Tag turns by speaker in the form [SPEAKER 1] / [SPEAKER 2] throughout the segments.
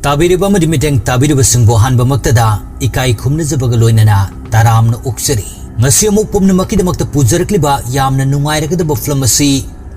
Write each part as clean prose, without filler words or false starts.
[SPEAKER 1] ताबिरिबा मदि मिटेंग ताबिरिबा सिंबो हानबमक्तदा इकाई खुमनजबगा लोइनना तारामना उक्सरी ngasi amuk pumnamakidamakta pujarkliba yamna nungairagdaba film asi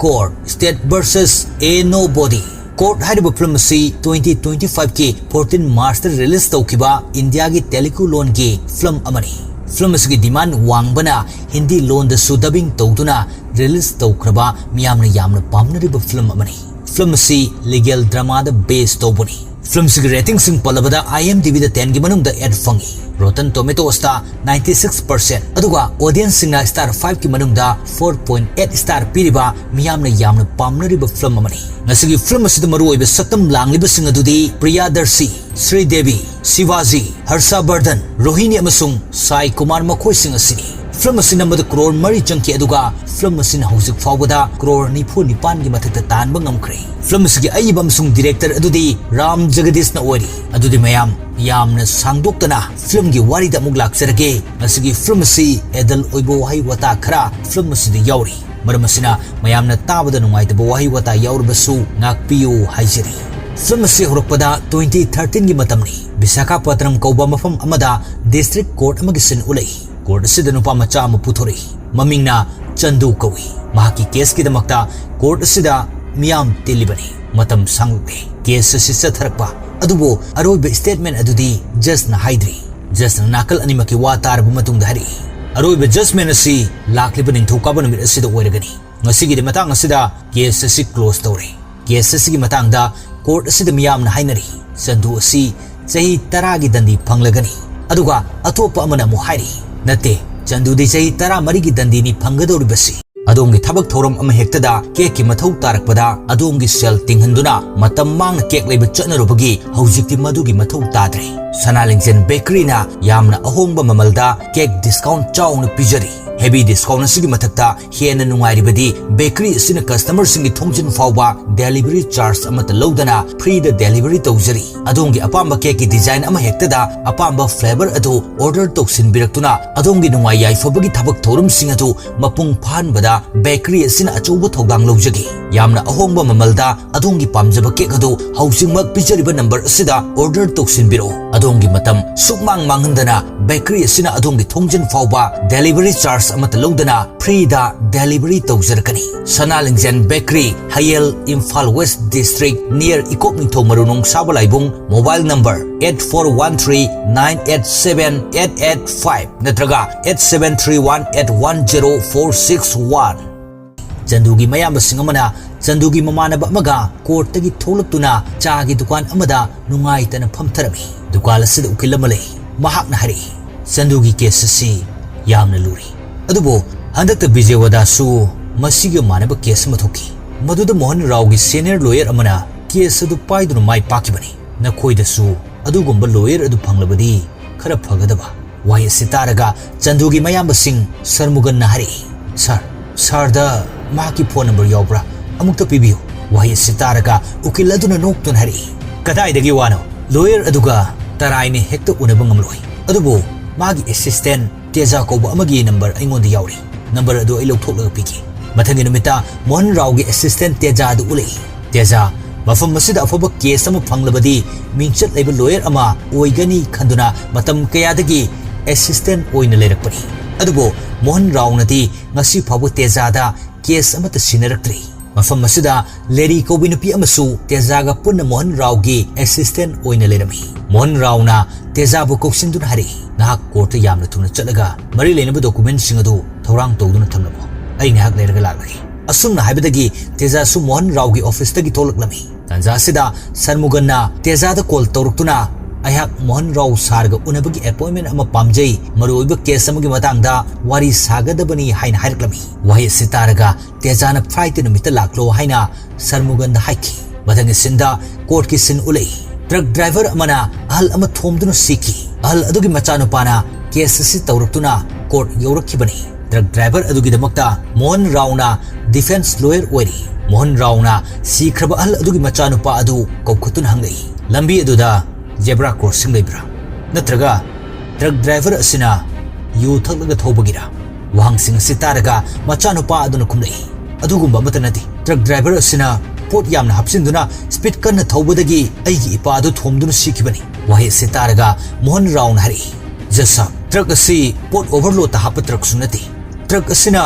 [SPEAKER 1] Court State versus A Nobody Court hariba film asi 2025 ki 14 March ta release tawkiba India gi Telugu loan gi film amani film asigi demand wangbana Hindi loan da su dubbing tawduna release tawkraba miyamna yamna pamnariba film amani film asi legal drama da based tawbani film sig rating sing palabada IMDb da 10 gi manungda 8 fangi Rotten Tomatoes ta 96% aduga audience singa star 5 ki manungda 4.8 star piriba miyamna yamna pamnariba film amani ngasigi film asida maruoiba saktam langliba sing adudi Priyadarshi Sri Devi Shivaji Harsha Bardhan Rohini amasung Sai Kumar makhoi sing asini film asina madu crore mari changki aduga film asina hosik fawbada crore nipu nipan gi mathakta tanba ngamkhre film asigi aibam sung director adudi Ram Jagadish na ori adudi mayam yamna sangdoktana film gi wari da mug lakserage asigi film asi edal oibo wahi wata khara film asidi yauri maramasina mayamna tabada nungaita bo wahi wata yaurbasu ngakpiu haijari film asi horokpada 2013 gi matamni Visakhapatnam kauba mafam amada district court amagi sin ulai court asida nupa macha ama puthori mamingna Chandu kawi mahaki case ki damakta court asida miyam tilibani matam sangde case asi satharakpa adubo aroiba statement adudi just na haidri just na nakal animaki wa tarbu matung dhari aroiba judgment asi lakliba ningthokaba numit asida oiragani ngasigi de matang asida case asi close tawre case asi gi matang da court asida miyam na hainari Chandu asi chahi 10 gi dandi phanglagani aduga atopa amana mu hairi nate Chandu di chahi 10 gi dandi ni phangadoribasi adongi thabak thoram ama hektada kek ki mathau tarakpada adongi sel tinghanduna matam mang kek leiba chanarubagi haujikti madugi mathau tadre Sanalingzen bakery na yamna ahongba mamalda kek discount chawna pijari heavy discount asigi mathakta hena nungairibadi bakery asina customer singi thongjin fawba delivery charge amata lowdana free the delivery tawjari adongi apamba kek ki design ama hektada apamba flavor adu order toksin biraktuna adongi nungai yaifabagi thabak thorum sing adu mapung phanbada bakery asina achouba thogdang lawjagi yamna ahongba mamalda adongi pamjaba kek adu housingmak pijariba number asida order toksin biro adongi matam sukmang manghandana bakery asina adongi thongjin fawba delivery charge amata lawdana free da delivery tawjarkani Sanalingzen bakery Hayel Imphal West District near Ikopning Thomarunong Sabalaibung mobile number 8413987885 natraga 8731810461 Chandugi mayam singamana Chandugi mamanaba amaga court tagi tholaktuna chagi dukan amada nungaitana phamtharami dukala sida ukilamale mahakna hari Chandugi case si yamna luri adubo handakta Vijayawada su masiga manaba case mathoki maduda Mohan Rao gi senior lawyer amana case adu paiduna mai pakibani nakhoida su adugumba lawyer adu phanglabadi khara phagadaba wai sitaraga Chandugi mayam sing Sarmugan nahari sir da maki phone number yobra amukta pibiyo wai sitaraga ukiladuna noktun hari kadaidagi wano lawyer aduga taraini hekta unaba ngamloi adubo magi assistant Teja kauba amagi number aingonda yauri number adu ai lokthokla piki mathangi numita Mohan Rao gi assistant Teja adu ulei Teja mafam masida afoba case ama phanglabadi mingchat leiba lawyer ama oigani khanduna matam kayadagi assistant oina leirakpani adubo Mohan Rao nati ngasi phabu Teja da case amata sinaraktre mafam masida Lady Kobi nupi amasu Teja ga punna Mohan Rao gi assistant oina leirami Mohan Rao na Teja bu koksindun hari nahak court yamna thuna chalaga mari leinaba document singadu thorang tawduna thamlabo ai ngahak leiraga laglagi asumna haibadagi Teja su Mohan Rao gi office tagi tholaklami tanza sida Sarmugan na Teja da call tawruktuna ayhak Mohan Rao sarga unabagi appointment ama pamjai maruiba case amagi matangda wari sagadabani haina haiklami wahi sitaraga Teja na flight numita laklo haina Sarmugan da haiki mathangi sinda court ki sin ulei truck driver amana ahal ama thomduna siki ahal adugi machanupana case si tawruktuna court yorakhibani truck driver adugi damakta Mohan Rao na defense lawyer oiri Mohan Rao na sikraba ahal adugi machanupa adu kokutun hangai lambi aduda zebra crossing leibra natraga truck driver asina yu thaklaga thobagira wahang sing sitaraga machanupa aduna kumlei adugumba matanati truck driver asina pot yamna hapsinduna speed kanna thawbadagi aigi ipadu thomduna sikibani wahi se taraga Mohan Rao na hari jasa truck asi pot overload ta hap truck sunati truck asina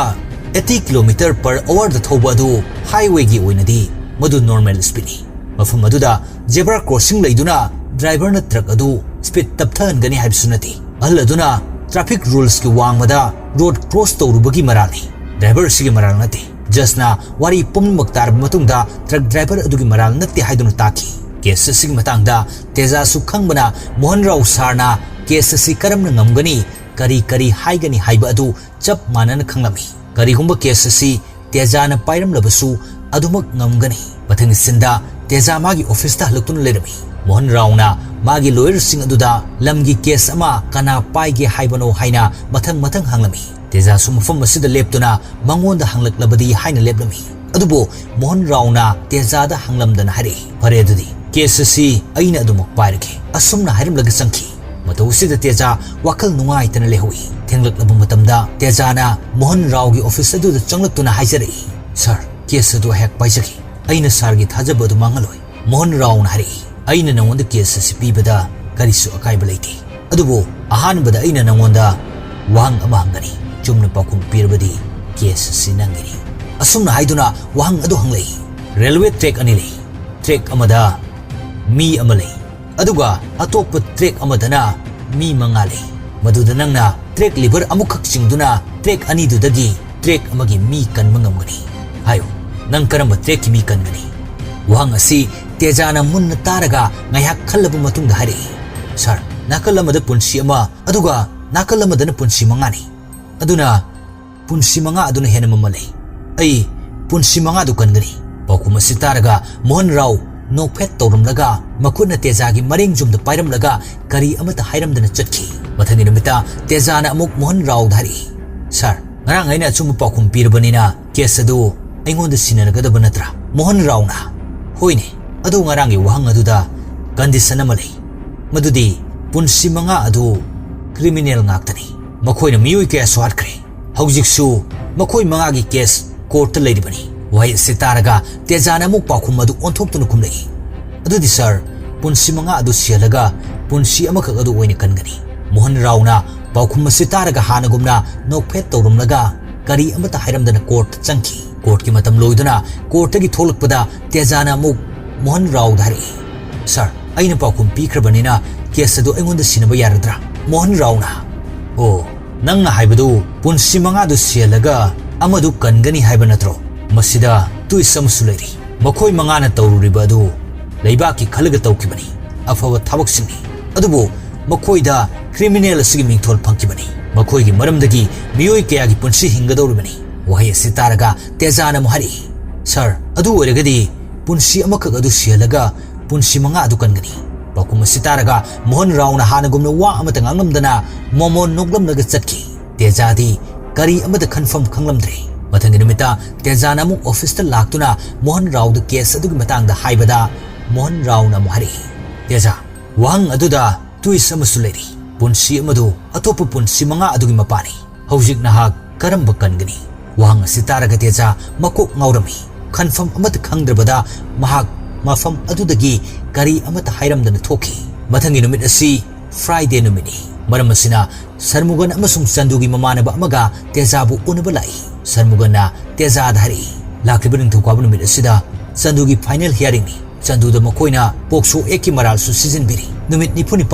[SPEAKER 1] 80 km/h da thawbadu highway gi oinadi madu normal speed ni mafam aduda zebra crossing laiduna driver na truck adu speed tapthan gani habsunati alladuna traffic rules ki wangmada road cross tawrubagi marani driver sigi maral nati jasna wari pummak tar matungda truck driver adugi maral nati haiduna taki case sing matangda teja su khangbana Mohan Rao sarna case si karamna ngamgani kari haigani haiba adu chap manana khanglami karigumba case si teja na pairam labasu adumak ngamgani pathang sinda teja magi office ta halaktuna lerami Mohan Rao na magi lawyer sing aduda lamgi case ama kana paige haibano haina mathang hanglami teja su mafam asida leptuna mangonda hanglaklabadi haina leplami adubo Mohan Rao na teja da hanglamdana hari pare adudi case si aina adumak pairake asumna harimlaga sangki matawsida teja wakal nungai tana lehui thenglaknabu matamda teja na Mohan Rao gi office aduda changlaktuna haijari sir case adu hek paijaki aina sir gi thajaba adu mangaloi Mohan Rao na hari aina nangonda case si pibada karisu akai balaiti adubo ahanbada aina nangonda wahang ama hangani chumna pakum pirbadi case si nangini asumna haiduna wahang adu hanglei railway track ani lei track amada mi amalei aduga atop track amadana mi mangale maduda nangna track liver amukhak singduna track ani dudagi track amagi mi kan mangamgani hayo nang karamba track ki mi kangani wahang asi tejana munna taraga ngayak khallabu matungda hari sir nakalamada punsi ama aduga nakalamada punsi mangani aduna punsi manga aduna hena mamalei ai punsi manga du kangani pakuma sitaraga Mohan Rao nokphet tawramlaga makuna teja gi maring jumda pairamlaga kari amata hairamdana chatki mathani numita teja na amuk Mohan Rao dhari sir ngarang aina chum pakum pirbanina case adu aingonda sinaragada banatra Mohan Rao na hoine adu ngarangi wahang aduda condition amalei madudi punsi manga adu criminal ngaktani makoina miyoi ke swarkre haujiksu makoi manga gi case court leiribani wai sitaraga tejana muk pakhum adu onthoptuna kumlei adudi sir punsi manga adu sialaga punsi amaka adu oine kangani Mohan Rao na pakhum sitaraga hanagumna nokphet tawrumlaga kari amata hairamdana court changki court ki matam loiduna court gi tholakpada tejana muk Mohan Rao dhari sir aina pakhum pikhrbanina case adu aingonda sinaba yaradra Mohan Rao na o nangna haibadu punsi manga adu sialaga amadu kangani haiba natro masida tuisam sulairi makoi mangana tawruriba adu leibaki khalaga tawkibani afawa thabak singni adubo makoi da criminal asigi mingthol phangkibani makoi gi maramdagi miyoi kaya gi punsi hingadawribani wahi sitaraga tejana muhari sir adu oiragadi punsi amakak adu sialaga punsi manga adu kangani pakum sitaraga Mohan Rao na hanagumna wa amata ngamdana momon noglamnaga chatki tejadi kari amata confirm khanglamdre mathani numita tejana muk office ta laktuna Mohan Rao da case adugi matangda haibada Mohan Rao na muhari teja wang aduda tuis amasulari punsi amadu atopa punsi manga adugi mapani haujik nahak karamba kangani wang sitaraga teja makok ngaurami confirm amata khangdrabada mahak mafam adudagi kari amata hairamdana thoki mathangi numit asi Friday numini maram asina Sarmugan amasung Chandugi mamanaba amaga tejabu unaba lai Sarmugan na teja dhari lakliba ningthokaba numit asida Chandugi final hearing ni Chandu da makoina POCSO ACT ki maral su sijinbiri numit nipuni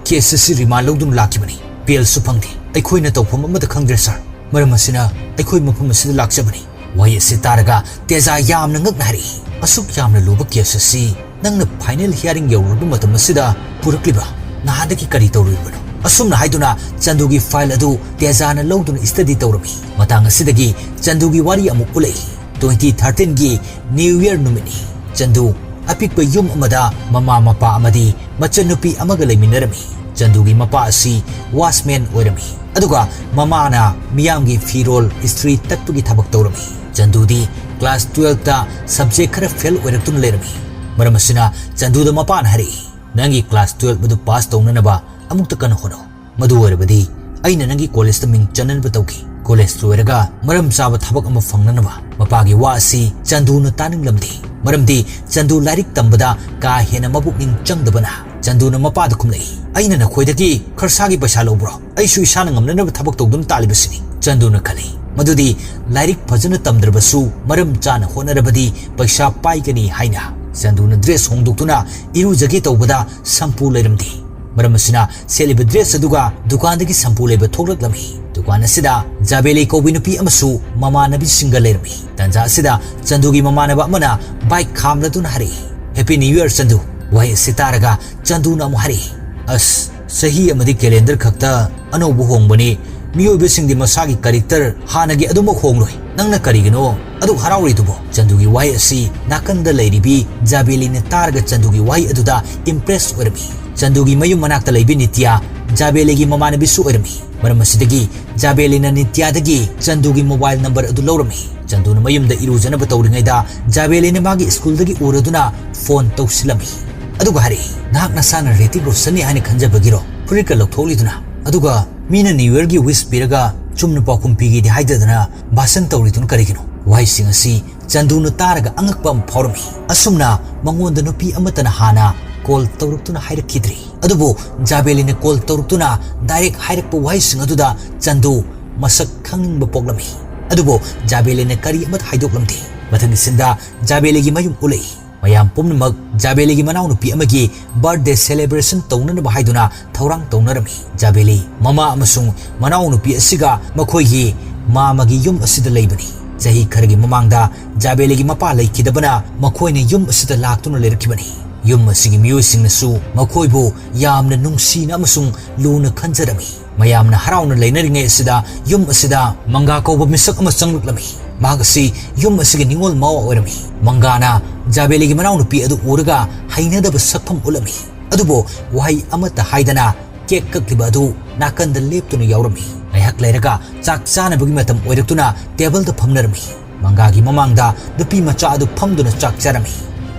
[SPEAKER 1] case si remand lawdun lakibani bail su phangde aikhoina tawpham amada khangdre sir maram asina aikhoi mafam asida lakjabani wai asi taraga teja yamna ngakna hari asuk yamna luba case si nangna final hearing yawruba matam asida purakliba nahadaki kari tawribano asumna haiduna Chandugi file adu tejana lawduna study tawrami matang asidagi Chandugi wari amuk ulai 2013 gi New Year numini Chandu apikpa yum amada mama mapa amadi machanupi amaga leiminarami Chandugi mapa asi wasman oirami aduga mama na miyamgi firol history takpagi thabak tawrami Chandudi class 12 ta subject khara fail oiraktun lerami maramasina Chandu da mapan hari nangi class 12 madu pass tawnanaba amukta kan hono madu oirabadi aina nangi college ta ming chananba tawki college loiraga maram chaba thabak ama fangnanaba mapagi wa asi Chandu na taning lamdi मरमदी चंदू लाइरिक तंबदा का हेना मबुकनिंग चंगदबना चंदूना मपाद खुमलई अइना नखोइदगी खरसागी पैसा लौब्रो अइसु इसाना ngamnanaba थबक तौदुन तालिबसिनी चंदूना खली मदुदी lyric फजन तमद्रबसु मरम चाना होनरबदी पैसा पाइगनी हाइना चंदूना ड्रेस होंदोक्तुना इरुजगे तौबदा संपू लेरमदी मरम असिना सेलिब ड्रेस अदुगा दुकानदगी संपू लेब थोकलक्लमी दुकान असिदा जाबेली कौबी नुपी अमसु ममानबी सिंगा लेरमी तंजा असिदा चंदूगी ममानबा अमना बाइक खामलदुना Hari happy new year Chandu वही सितारगा चंदूना मुहरी अस सही अमदी कैलेंडर खक्ता अनौबु होंबनी मियोबेसिंगदी मसागी करेक्टर हानगी अदुमक होंगलोय नंगना करिगनो अदु हरावरिदुबो चंदूगी वाई असि नाकंद लैरिबी जाबेलीने तारगा चंदूगी वाई अदुदा इम्प्रेस ओरमी चंदूगी मयुम मनाक्ता लैबी नित्या जाबेलीगी ममानबिसु ओरमी मरम असिदगी जाबेलीना नित्यादगी चंदूगी मोबाइल नंबर अदु लौरमी चंदूना मयुमदा इरुजनब तौरिङैदा जाबेलीने मागी स्कूलदगी उरदुना फोन तौसिलमी अदुगा हरि नाक नसाना रेटिक रोसनी हानि खंजबगिरो फुरिका लौथोलिदुना अदुगा मीना न्यू ईयर की विश पिरगा चुमन पाखुम पीगीदि हाइददना भाषण तौरिदुन करिगिनो वाइसिंग असि चंदूना तारगा अंगकपम फौरमी असुमना मंगोंद नुपी अमतना हाना कॉल तौरुक्तुना हाइरखिद्री अदुबो जाबेलीने कॉल तौरुक्तुना डायरेक्ट हाइरकप वाइसिंग अदुदा चंदू मसक खंगब पोगलमी अदुबो जाबेलीने करी अमत हाइदोक्लमदि मथंगी सिंदा जाबेलीगी मयुम उलई मयाम पुमनमक जाबेलीगी मनाउ नुपी अमगी बर्थडे सेलिब्रेशन तौननबा हाइदुना थौरांग तौनरमी जाबेली ममा अमसुंग मनाउ नुपी असिगा मखोइगी मामगी युम असिदा लैबनी चही खरगी ममांगदा जाबेलीगी Mopa लैखिदबना मखोइने yum असिदा लाक्तुना लेरखिबनी yum असिगी मियोइसिंगनसु मखोइबु यामना नुंगसीना अमसुंग Luna खंजरमी मयामना हराउना लैनरिङै असिदा yum असिदा मंगा कौबा मिसक अमा चंगलक्लमी मागसी युम असिगी निंगोल माव ओरमी मंगाना जाबेलीगी मनाउ नुपी अदु उरगा हाइनदब सकफम उलमी अदुबो वाई अमता हाइदना केक कक्लिबा अदु नाकंद लेप्तुना यावरमी ayhak lairaga chak chana bagi matam oiraktuna table da phamnarmi mangagi mamangda nupi macha adu phamduna chak charami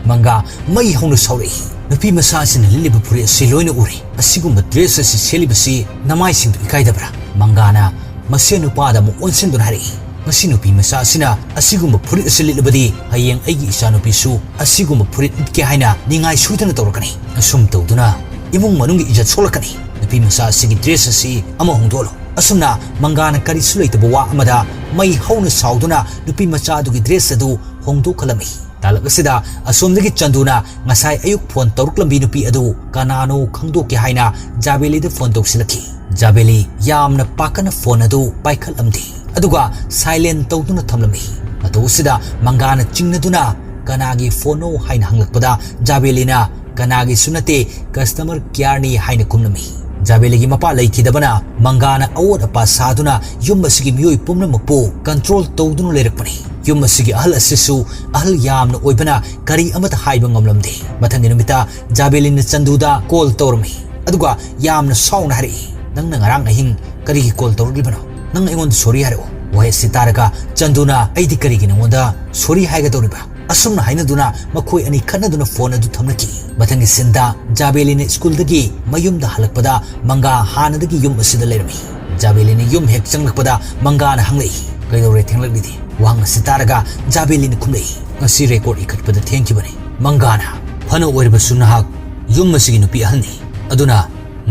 [SPEAKER 1] manga mai honu sauri nupi masa sin liliba puri siloina uri asigumba dress asi selibasi namai sing ikaidabra mangana mase nupada mu onsinduna hari masi nupi masa sina asigumba puri asilibadi hayeng aigi isa nupi su asigumba puri itke haina ningai suitana tawrakani asum tawduna imung manungi ijat solakani nupi masa sigi dress asi ama hongdolo असुमना मंगाना करिसु लैतबो वा अमदा मई हौना साउदुना नुपी मचादुगी dress अदु होंदोखलमी तालगसिदा असोमदगी चंदुना ngасai अयुक phone तौरक्लंबी नुपी अदु कानानो खंगदोके हाइना जाबेलीदा phone तौसिलखी जाबेली यामना पाकना phone अदु पाइखलमदी अदुगा silent तौदुना थमलमी अदुसिदा मंगाना चिंगनदुना कनागी फोनो हाइना हंगलकपदा जाबेलीना कनागी सुनते customer केयरनी हाइना कुमलमी जाबेलीगी Mopa लैखिदबना मंगाना अवोद अपा सादुना युम असिगी मियोय पुमनमकपो कंट्रोल तौदुना लेरकपनी युम असिगी अहल असिसु अहल यामना ओइबना करी अमत हाइबा ngamlamde मथंगी नुमिता जाबेलीना चंदुदा कॉल तौरमी अदुगा यामना साउना हरि नंगना ngarang अहिंग करीगी कॉल तौरलिबनो नंग एंगोन सॉरी हारो वहे सितारगा चंदुना अइदि करीगी नंगोंदा सॉरी हाइगा तौरिबा असुमना हाइनदुना मखोय अनि खन्नदुना फोन अदु थमनकी मथंगी सिंदा जाबेलीने स्कूलदगी मयुमदा हलकपदा मंगा हानदगी युम असिदा लेरमी जाबेलीने युम हेक चंगलकपदा मंगाना हंगलई कइदौरे थेंगलकदिदि वांगना सितारगा जाबेलीने खुमलई ngasi record ikhatpada thengkibani मंगाना फनो ओइरबसु नहाक युम असिगी नुपी अहलनी अदुना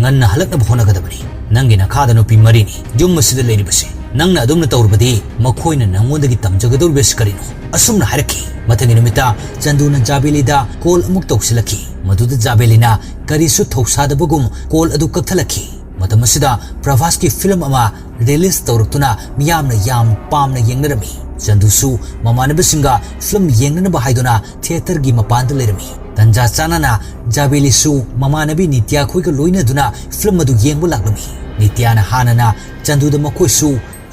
[SPEAKER 1] nganna halakna honagadabani nangi nakhada नुपी मरिनी युम असिदा लेरिबसे नंगना अदुमना तौरबदी मखोयना नंगोंदगी तमजगदौरबेस करिनो असुमना हरकी मथंगी नुमिता चंदुना जाबेलीदा कॉल अमुक तौसिलखी मदुदा जाबेलीना करिसु थौसादबगुम कॉल अदु कक्थलखी मतमसिदा प्रभास की फिल्म अमा रिलीज तौरक्तुना मियामना याम पामना येंगनरमी चंदुसु ममानबसिंगा फिल्म येंगनबा हाइदुना थिएटर गी मपानदा लेरमी तंजा चानाना जाबेलीसु ममानबी नित्या खोइगा लोइनदुना फिल्म अदु येंगबो लाक्लमी नित्याना हानना चंदुदा मखोइसु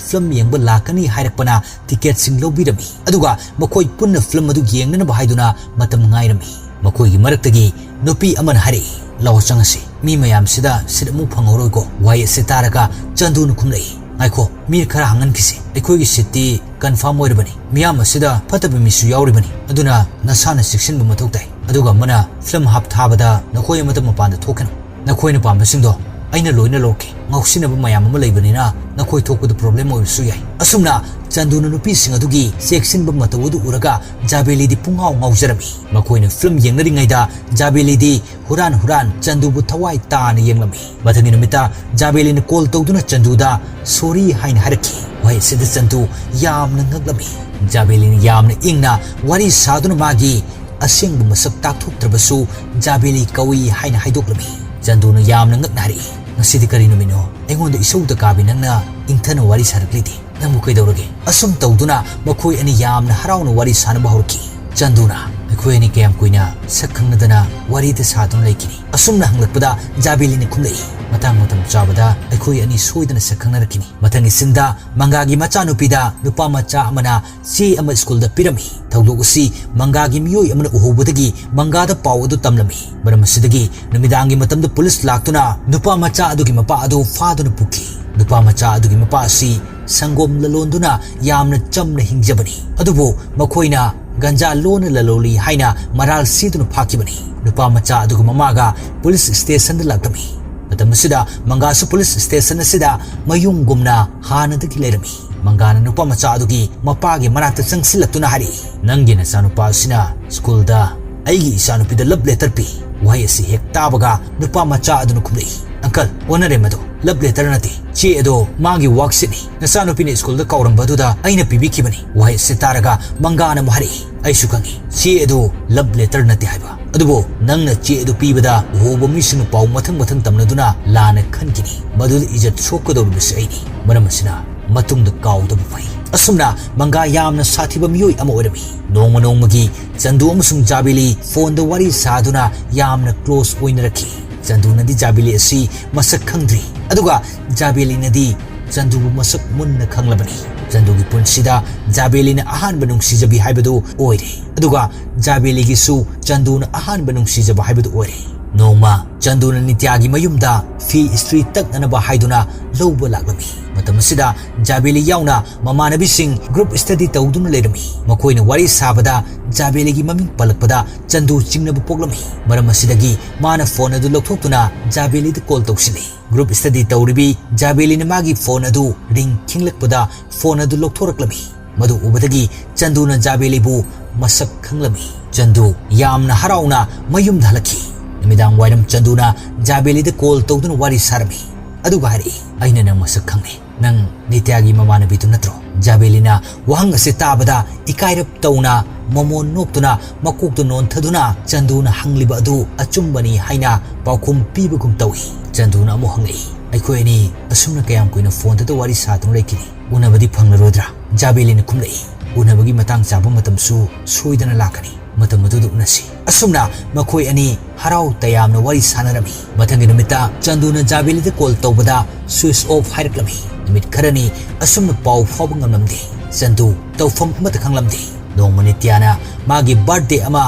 [SPEAKER 1] फिल्म येंगबा लाकनी हाइरकपना टिकेट सिंग लौबिरमी अदुगा मखोइ पुन्ना फिल्म अदु येंगनबा हाइदुना मतम ngairami मखोइगी मरक्तगी नुपी अमन हरि लाव चंगसे मी मयाम सिदा सिदमु फंगौरोइको वाय सितारका चंदुन खुमलई आइखो मीर खरा हंगन किसे अखोइगी सिटी कंफर्म ओइरबनी मियाम सिदा फतब मिसु यावरिबनी अदुना नसाना सिक्सनबु मथौ ताई अदुगा मना फिल्म हाप थाबदा नखोइ मतम मपान थोखन नखोइना पामबसिंदो aina loina loke ngausinaba mayam ama leibanina nakhoi thokpadu problem oisu yai asumna Chandu nupi sing adugi section ba matawudu uraga Jabeli di pungau ngaujarami makoina film yengnari ngaida Jabeli di huran Chandu bu thawai ta na yenglami mathani numita Jabeli na call tawduna Chandu da sorry hain haraki wai sida Chandu yamna ngaglami Jabeli ni yamna ingna wari saduna magi asing bu masak takthuk trabasu Jabeli kawi hain haidoklami Chandu na yamna ngagnari ngasidi kari numino engonda isauda kabi nangna ingthana wari saraklidi namu kaidawrage asum tawduna makhoi ani yamna harauna wari sanaba horki Chanduna akhoi ani kayam kuina sakhangnadana wari da sadun laikini asumna hanglakpada Jabeli ni khumlei matang chabada akhoi ani soidana sakhangnarakini matangi sinda mangagi macha nupida nupa macha amana si ama school da pirami thawdok usi mangagi miyoi amana uhubadagi mangada paw adu tamlami maramasidi numidangi matamda police laktuna nupa macha adugi mapa adu faduna puki nupa macha adugi mapa si sangom lalonduna yamna chamna hingjabani adubu makoina ganja lona laloli haina maral siduna phakibani nupa macha adugu mamaga police station da laktami matamasida mangasu police station asida mayung gumna hanadagi lerami mangana nupa macha adugi mapagi manata sangsilaktuna hari nangi na sanupa sina school da aigi isanupi da love letter pi wai si hek tabaga nupa macha adunu kumlei Uncle, onare mado love letter nati che edo magi work sini nasano pini school da kauram baduda aina pibi kibani wai sitaraga mangana mahari ai sukangi che edo love letter nati haiba adubo nangna che edo pibada hobo misinu pau mathang tamnaduna lana khankini madu ijat sokodo bis aini maramasina matung da kauda bai asumna manga yamna sathiba miyoi ama orami nongmagi Chandu amasung Jabeli phone da wari saduna yamna close oina rakhi Chandu nadi Jabeli asi masak khangdri aduga Jabeli nadi Chandu masak munna khanglabani Chandu gi punsida Jabeli na ahan banung sijabi haibadu oire aduga Jabeli gi su Chandu na ahan banung sijaba haibadu oire noma Chandu na nityagi mayumda fi street tak nanaba haiduna lawba laglami matamasida Jabeli yauna mamanabi sing group study tawduna lerami makoina wari sabada Jabeli gi maming palakpada Chandu chingnabu poglami maramasida mana phone adu lokthokuna Jabeli da call tawsini group study tawribi Jabeli na magi phone adu ring khinglakpada phone adu lokthoraklami madu ubadagi Chandu na Jabeli bu masak khanglami Chandu yamna harauna mayum dhalaki namidang wairam Chandu na Jabeli da call tawduna wari sarami aduga hari aina nang masak khangne nang nityagi mamanabi tu natro Jabeli na wahang ase tabada ikairap tawna mamon noktuna makoktu non thaduna Chandu na hangliba adu achumbani haina paukhum pibagum tawi Chandu na mo hangai aikhoi ni asumna kayam kuina phone ta wari satun laikini unabadi phangnarodra Jabeli na khumlei unabagi matang chaba matam su soidana lakani matam adu unasi asumna makhoi ani harau tayamna wari sanarami mathangi numita Chandu na Jabeli da call tawbada switch off hairaklami numit kharani asumna pau phawba ngamlamde Chandu tawfam amata khanglamde nongmani tiana magi birthday ama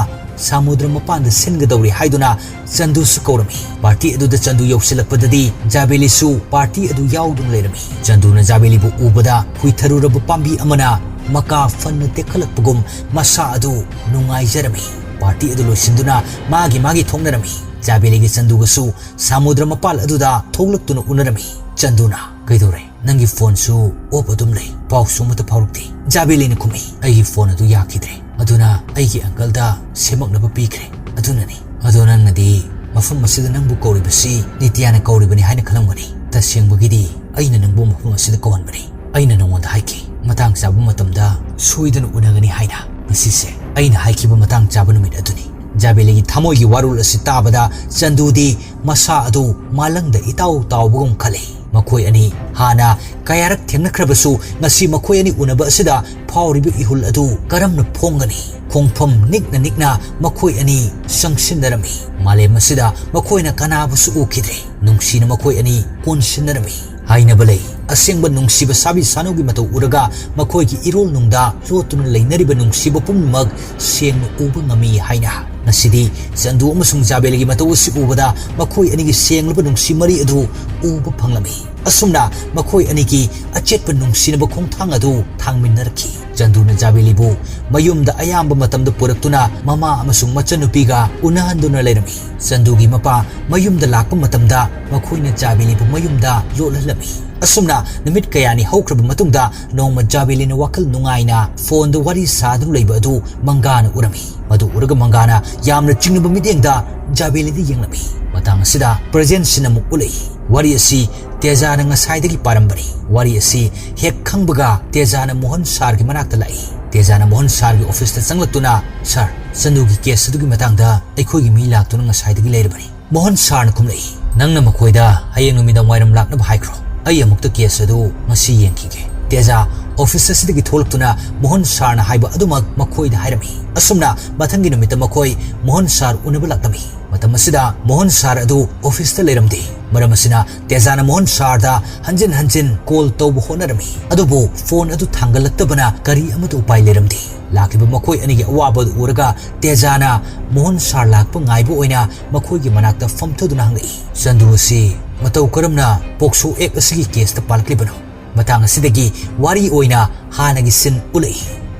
[SPEAKER 1] samudra mapanda singadauri haiduna Chandu su kaurami party adu da Chandu yausilakpadadi Jabeli su party adu yaudun lerami Chandu na Jabeli bu ubada huitharurabu pambi amana maka fanna tekhalakpagum masa adu nungai jarami party adu loisinduna magi thongnarami Jabeli gi Chandu ga su samudra mapal adu da thoglaktuna unarami Chandu na kaidore nangi phone su op adum lei pau su mata phawrukti Jabeli ni khumi ai phone adu yakidre aduna ai gi uncle da semaknaba pikre aduna ni aduna ngadi mafam masida nangbu kauribasi nityana kauribani haina khalangani tasengbagidi aina nangbu mafam masida kawanbani aina nangwanda haiki matang chabu matamda soidana unagani haina masise aina haikiba matang chabu numit aduni Jabeli gi thamoi gi warul asi tabada Chandu di masa adu malangda itau tawbugum khale makhoi ani hana kayarak thengnakhrabasu ngasi makhoi ani unaba asida phawribi ihul adu karamna phongani khongpham nikna makhoi ani sangsindarami malem asida makhoina kanabusu ukidre nungsina makhoi ani konsindarami haina balai asengba nungsiba sabi sanogi matau uraga makhoi gi irol nungda lotuna leinariba nungsiba pumag seng uba ngami haina nasidi Chandu amasung Jabeli gi matau si ubada makhoi ani gi senglaba nungsi mari adu uba phanglami asumna makhoi anigi achetpa nungsinaba khongthang adu thangminnarakhi Chanduna Jabelibu mayumda ayamba matamda puraktuna mama amasung machanupiga unahanduna leirami Chandugi mapa mayumda lakpa matamda makhoina Jabelibu mayumda lolhalami asumna namit kayani haukraba matungda nongma Jabelina wakal nungaina phone da wari sadunu leiba adu mangana urami madu uraga mangana yamna chingnaba midengda Jabelidi yenglami matang asida present sinamuk ulai wari asi Tejana ngasai parambari wari asi hek khangbaga Tejana Mohan Sar gi manakta lai Tejana Mohan Sar gi office ta changlatuna sir Chandugi case adugi matangda aikhoi gi mi laktuna ngasai dagi leirabani Mohan Sar na khumlai nangna makhoida hayeng numidang wairam lakna bhaikro ai amukta case adu ngasi yengkige Teja office asidagi tholaktuna Mohan Sar na haiba adumak makhoida hairami asumna mathangi numita makhoi Mohan Sar unaba laktami matam asida Mohan Sar adu office ta leiramdi maram asina Tejana Mohan Sar da hanjin call tawbu honarami adubu phone adu thangalaktabana kari amatu upai leiramdi lakiba makhoi anigi awaba uraga Tejana Mohan Sar lakpa ngaibu oina makhoi gi manakta famthaduna hangai Chandu si matau karamna POCSO ACT asigi case ta palklibano matang asidagi wari oina hanagi sin ulai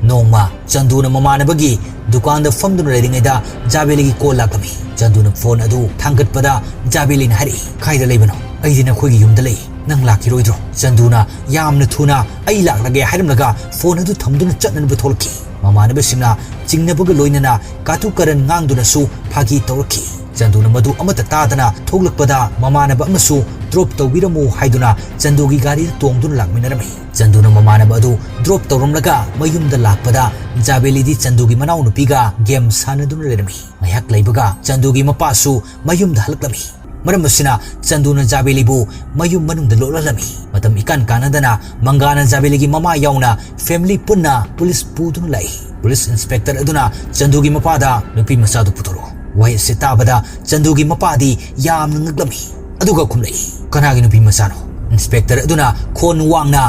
[SPEAKER 1] nongma Chanduna mamanabagi dukan da famduna leiringaida Jabeligi call lakami Chanduna phone adu thangatpada Jabelin hari khaida leibano aidina khoigi yumda lei nang lakiroidro Chanduna yamna thuna ai laklage hairamlaga phone adu thamduna chatnanba tholki mamanaba simna chingnabaga loinana katu karan ngangduna su phagi tawraki Chanduna madu amata tadana thoglakpada mamanaba amasu drop tawbiramu haiduna Chandugi gari tongduna lakminarami Chanduna mamanaba adu drop tawramlaga mayumda lakpada Jabelidi Chandugi manau nupiga game sanaduna lerami mayak leibaga Chandugi mapasu mayumda halaklami maram asina Chanduna Jabelibu mayum manungda lolalami matam ikan kanadana mangana Jabeligi mama yauna family punna police puduna lai police inspector aduna Chandugi mapada nupi masadu putoro wai setabada Chandugi mapadi yamna ngaglami aduga khumlai kanagi nupi masano inspector aduna khon wangna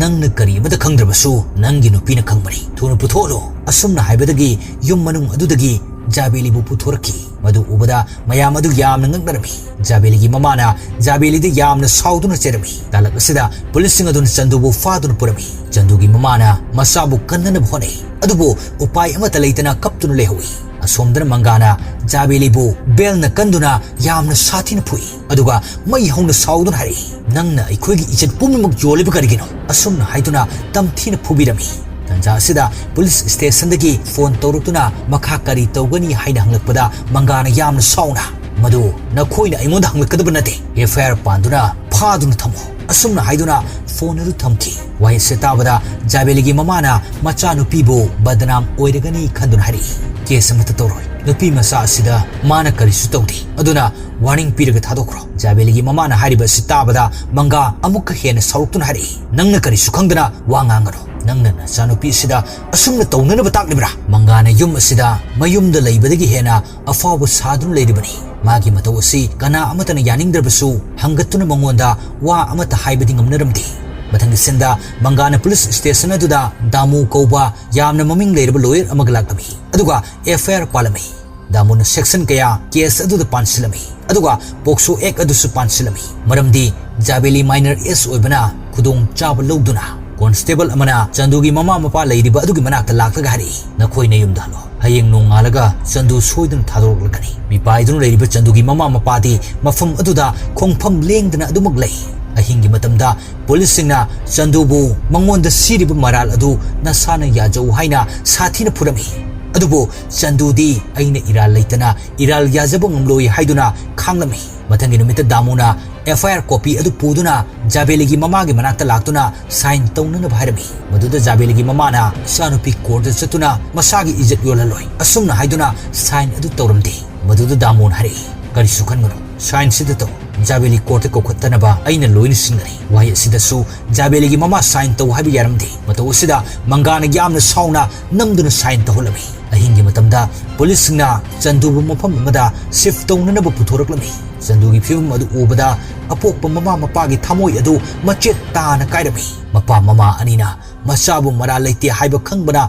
[SPEAKER 1] nangna kari amada khangdrabasu nangi nupina khangmari thuna putholo asumna haibadagi yum manung adudagi Jabelibu puthoraki madu ubada mayam adu yamna ngaknarami Jabeligi mamana Jabelidi yamna sauduna cherami talak asida police aduna Chandubu faduna purami Chandugi mamana masabu kannana bhonai adubu upai amata leitana kaptuna lehawi asomdana mangana Jabelibu belna kanduna yamna sathina phui aduga mai hongna sauduna hari nangna ikhoigi ichet pummak joliba karigino asumna haiduna tamthina phubirami tanja asida police station dagi phone tawrutuna makha kari tawgani haina hanglakpada mangana yamna sauna madu nakhoina aimonda hanglakadaba nate FIR panduna phaduna thamo asumna haiduna phone adu thamki wai setabada Jabeligi mamana macha nupibu badnam oiragani khanduna hari case amata tawroi nupi masa asida mana karisu tawdi aduna warning piraga thadokro Jabeligi mamana hariba sitabada manga amukka hena saruktuna hari nangna karisu khangdana wangangaro nangna nachanupi sida asumna tawnanaba taklibra mangana yum asida mayumda leibadagi hena afawa sadun leiribani magi matau asi kana amatana yaningdrabasu hangatuna mangonda wa amata haibadi ngamnaramdi mathang senda mangana police station aduda damu kauba yamna maming leiraba lawyer amagalakami aduga FIR palami damuna section kaya case aduda pansilami aduga POCSO ACT adusu pansilami maramdi Jabeli minor is oibana khudong chaba lawduna constable amana Chandugi mama mapa leiriba adugi manakta laklaga hari nakhoi nayumda halo hayeng nongalaga Chandu soidun thadoroklakani mipaidun leiriba Chandugi mama mapadi mafam aduda khongpham lengdana adumag lei ahingi matamda police singna Chandubu mangonda siriba maral adu nasana yajau haina sathina phurami adubo Chandudi aina iral leitana iral yajabo ngamloi haiduna khanglami mathangi numita damuna FIR copy adu puduna Jabeligi mamagi manakta laktuna sign tawnana bhairami maduda Jabeligi mamana sanupi court chatuna masagi ijat yolaloi asumna haiduna sign adu tawramdi maduda damun hari kari sukhangono sign sida taw Jabeli court ko khattanaba aina loin singari wai sidasu Jabeligi mama sign taw habi yaramdi mataw sida mangana yamna sauna namduna sign tawlami ahingi matamda police na Chandubu mafam amada shift tawnana ba puthoraklami Chandugi film adu ubada apokpa mama mapagi thamoi adu machet tana kairami mapa mama anina masabu mara leite haiba khangbana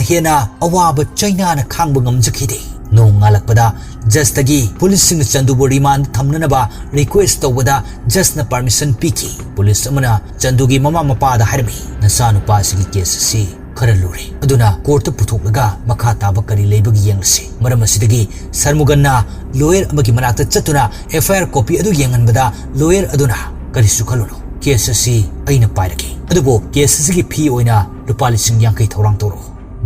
[SPEAKER 1] hena awaba China na khangba ngamjakhide Nong ngalakpada justagi police sing Chandubu remand thamnanaba request tawada just na permission piki police amana Chandugi mama mapada harmi nasanu pasigi case si Karaluri aduna court puthoknaga makha taba kari leibagi yengsi maram asidagi Sarmuganna lawyer amagi manakta chatuna FIR copy adu yenganbada lawyer aduna karisu khaluno case si aina pairaki adubo case sigi fee oina rupa 50,000 thorang toro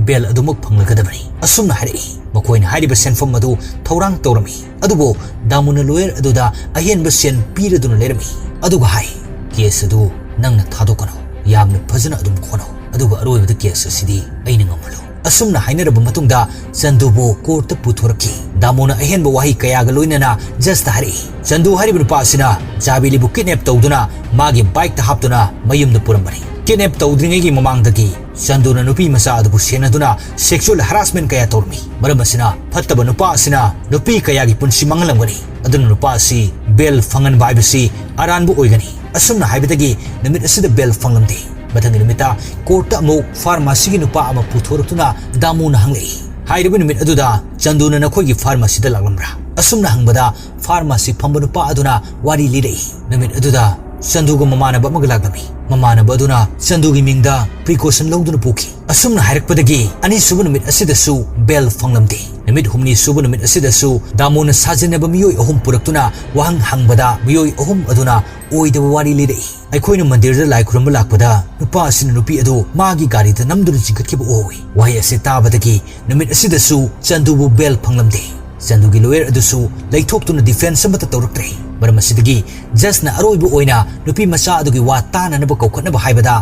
[SPEAKER 1] bel adumuk phanglagadabani asumna hari makoina hariba senfam adu thorang torami adubo damuna lawyer aduda ahenba sen piraduna lerami aduga hai case adu nangna thadokano yamna phajana adum khono aduga aroibada case asidi aina ngamalo asumna hainaraba matungda Chandubu court puthoraki damuna ahenba wahi kayaga loinana just hari Chandu hariba nupa asina jabilibu kidnap tawduna magi bike ta haptuna mayumda purambani kidnap tawdringi mamangdagi Chanduna nupi masa adu senaduna sexual harassment kaya tormi maram asina phattaba nupa asina nupi kaya gi punsi mangalamgani aduna nupa asi bel fangan baibasi aranbu oigani asumna haibadagi namit asida bel fanglamde bathangi numita court amu pharmacy gi nupa ama puthortuna damuna hanglei hairibu numit aduda Chanduna nakoi gi pharmacy da laglamra asumna hangbada pharmacy phamba nupa aduna wari lirei namit aduda Chanduga mamanaba magalagami mamanaba aduna Chandugi mingda precaution lawduna puki asumna hairakpadagi ani suba numit asidasu bel fanglamde numit humni suba numit asidasu damuna sajinaba miyoi ahum puraktuna wahang hangbada miyoi ahum aduna oidaba wari lirei aikoina mandirda lai khuramba lakpada nupa asina nupi adu magi gari da namduna jingkatkiba oi wahi ase tabadagi numit asidasu Chandubu bel fanglamde Chandugi lawyer adusu laithoptuna defense amata tawraktre maram asidagi just na aroibu oina nupi macha adugi wa tananaba kaukhatnaba haibada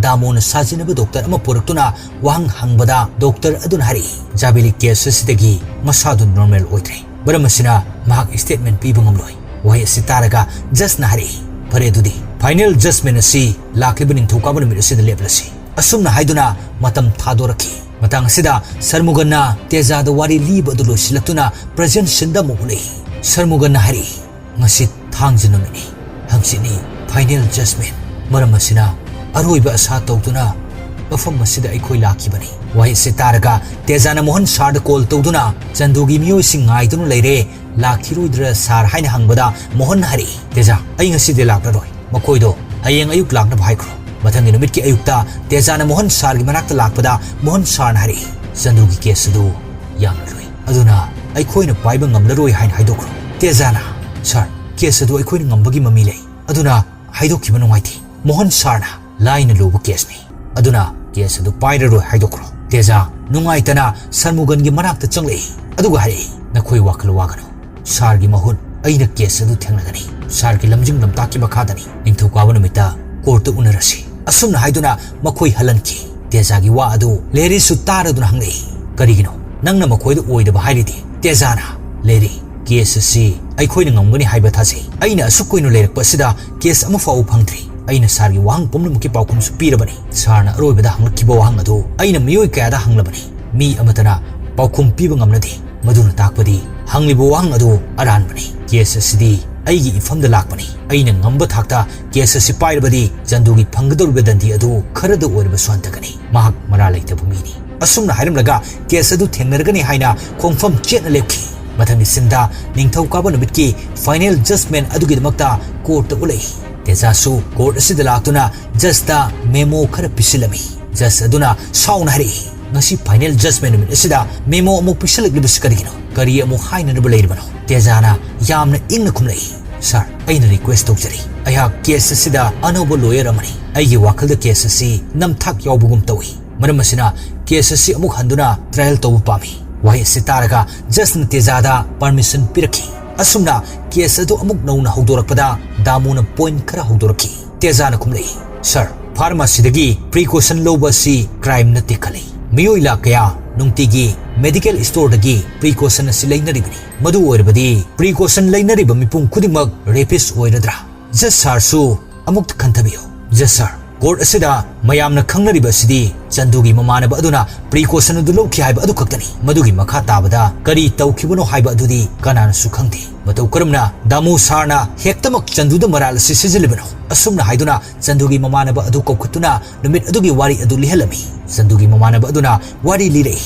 [SPEAKER 1] damona sajinaba doctor ama puraktuna wahang hangbada doctor aduna hari jabili case asidagi masadu normal oitre maram asina mahak statement piba ngamloi wahi asitaraga just na hari phare dudi final judgment asi lakliba ningthokaba numit asida leplasi asumna haiduna matam thadoraki matang sida Sarmuganna tezada wari liba adu losilakuna present sinda mukuni Sarmuganna hari ngasi thangjinamini hangsini final judgment maram asina aroiba asa tawduna mafam asida aikoi lakibani wahi sitaraga tezana mohan sarda call tawduna Chandugi miyoi sing ngaiduna leire lakhiroidra sar haina hangbada mohan hari teja ai ngasi de laklaroi makoido hayeng ayuk lakna bhaikro mathangi numit ki ayukta tezana mohan sar gi manakta lakpada mohan sar hari Chandugi case adu yamna loi aduna aikoina paiba ngamlaroi hain haidokro tezana sir case adu aikoina ngambagi mami lei aduna haidokiba nungaiti mohan sarna laina loba case ni aduna case adu pairaroi haidokro teja nungaitana Sarmugan gi manakta changlei aduga hari nakhoi wakal wagano sar gi mahut aina case adu thengnagani sar gi lamjing lamtaki bakhadani ningthokaba numita court unarasi asumna haiduna makhoi halanki tezagi wa adu leri sutara duna hanglei karigino nangna makhoi du oidaba hairidi tezana leri case si aikhoina ngamgani haiba thasi aina asukoino lerakpa sida case ama fau phangtri aina sargi wahang pomnamki paukum su pirabani sarna aroibada hangkiba wahang adu aina miyoi kayada hanglabani mi amatana paukum piba ngamnadi maduna takpadi hanglibo wahang adu aranbani case sidi aigi ifamda lakpani aina ngamba thakta case si pairabadi Chandugi phanggadorba dandi adu kharada oirba swantagani mahak mara leitaba mini asumna hairamlaga case adu thengnargani haina khongfam chetna lepki mathangi sinda ningthokaba numitki final judgment adugidamakta court ulei tejasu court asida laktuna justa memo khara pisilami just aduna sauna hari ngasi final judgment numit asida memo amuk pisalagibas karigino kari amuk haina nabaleiribano tejana yamna ingna khumlei sir aina request tawjari aya case asida anoba lawyer amani aigi wakalda case asi namthak yawbugum tawi maram asina case asi amuk handuna trial tawbu pami wahi sitaraga just na tezada permission piraki asumna case adu amuk nauna haudorakpada damuna point khara haudoraki tezana khumlei sir pharmacy dagi precaution loba si crime na tikali miyoi la kaya nungtigi medical store dagi precaution asi leinaribani madu oirbadi precaution leinariba mipung khudimak rapist oiradra just sir su amuk khanthabiyo just sir court asida mayamna khangnariba sidi Chandugi mamanaba aduna precaution adu lokhi haiba adu khaktani madugi makha tabada kari tawkhibano haiba adudi kanana su khangte matau karamna damu sarna hektamak Chanduda maral si sijilibano asumna haiduna Chandugi mamanaba adu kokhatuna numit adugi wari adu lihalami Chandugi mamanaba aduna wari lirei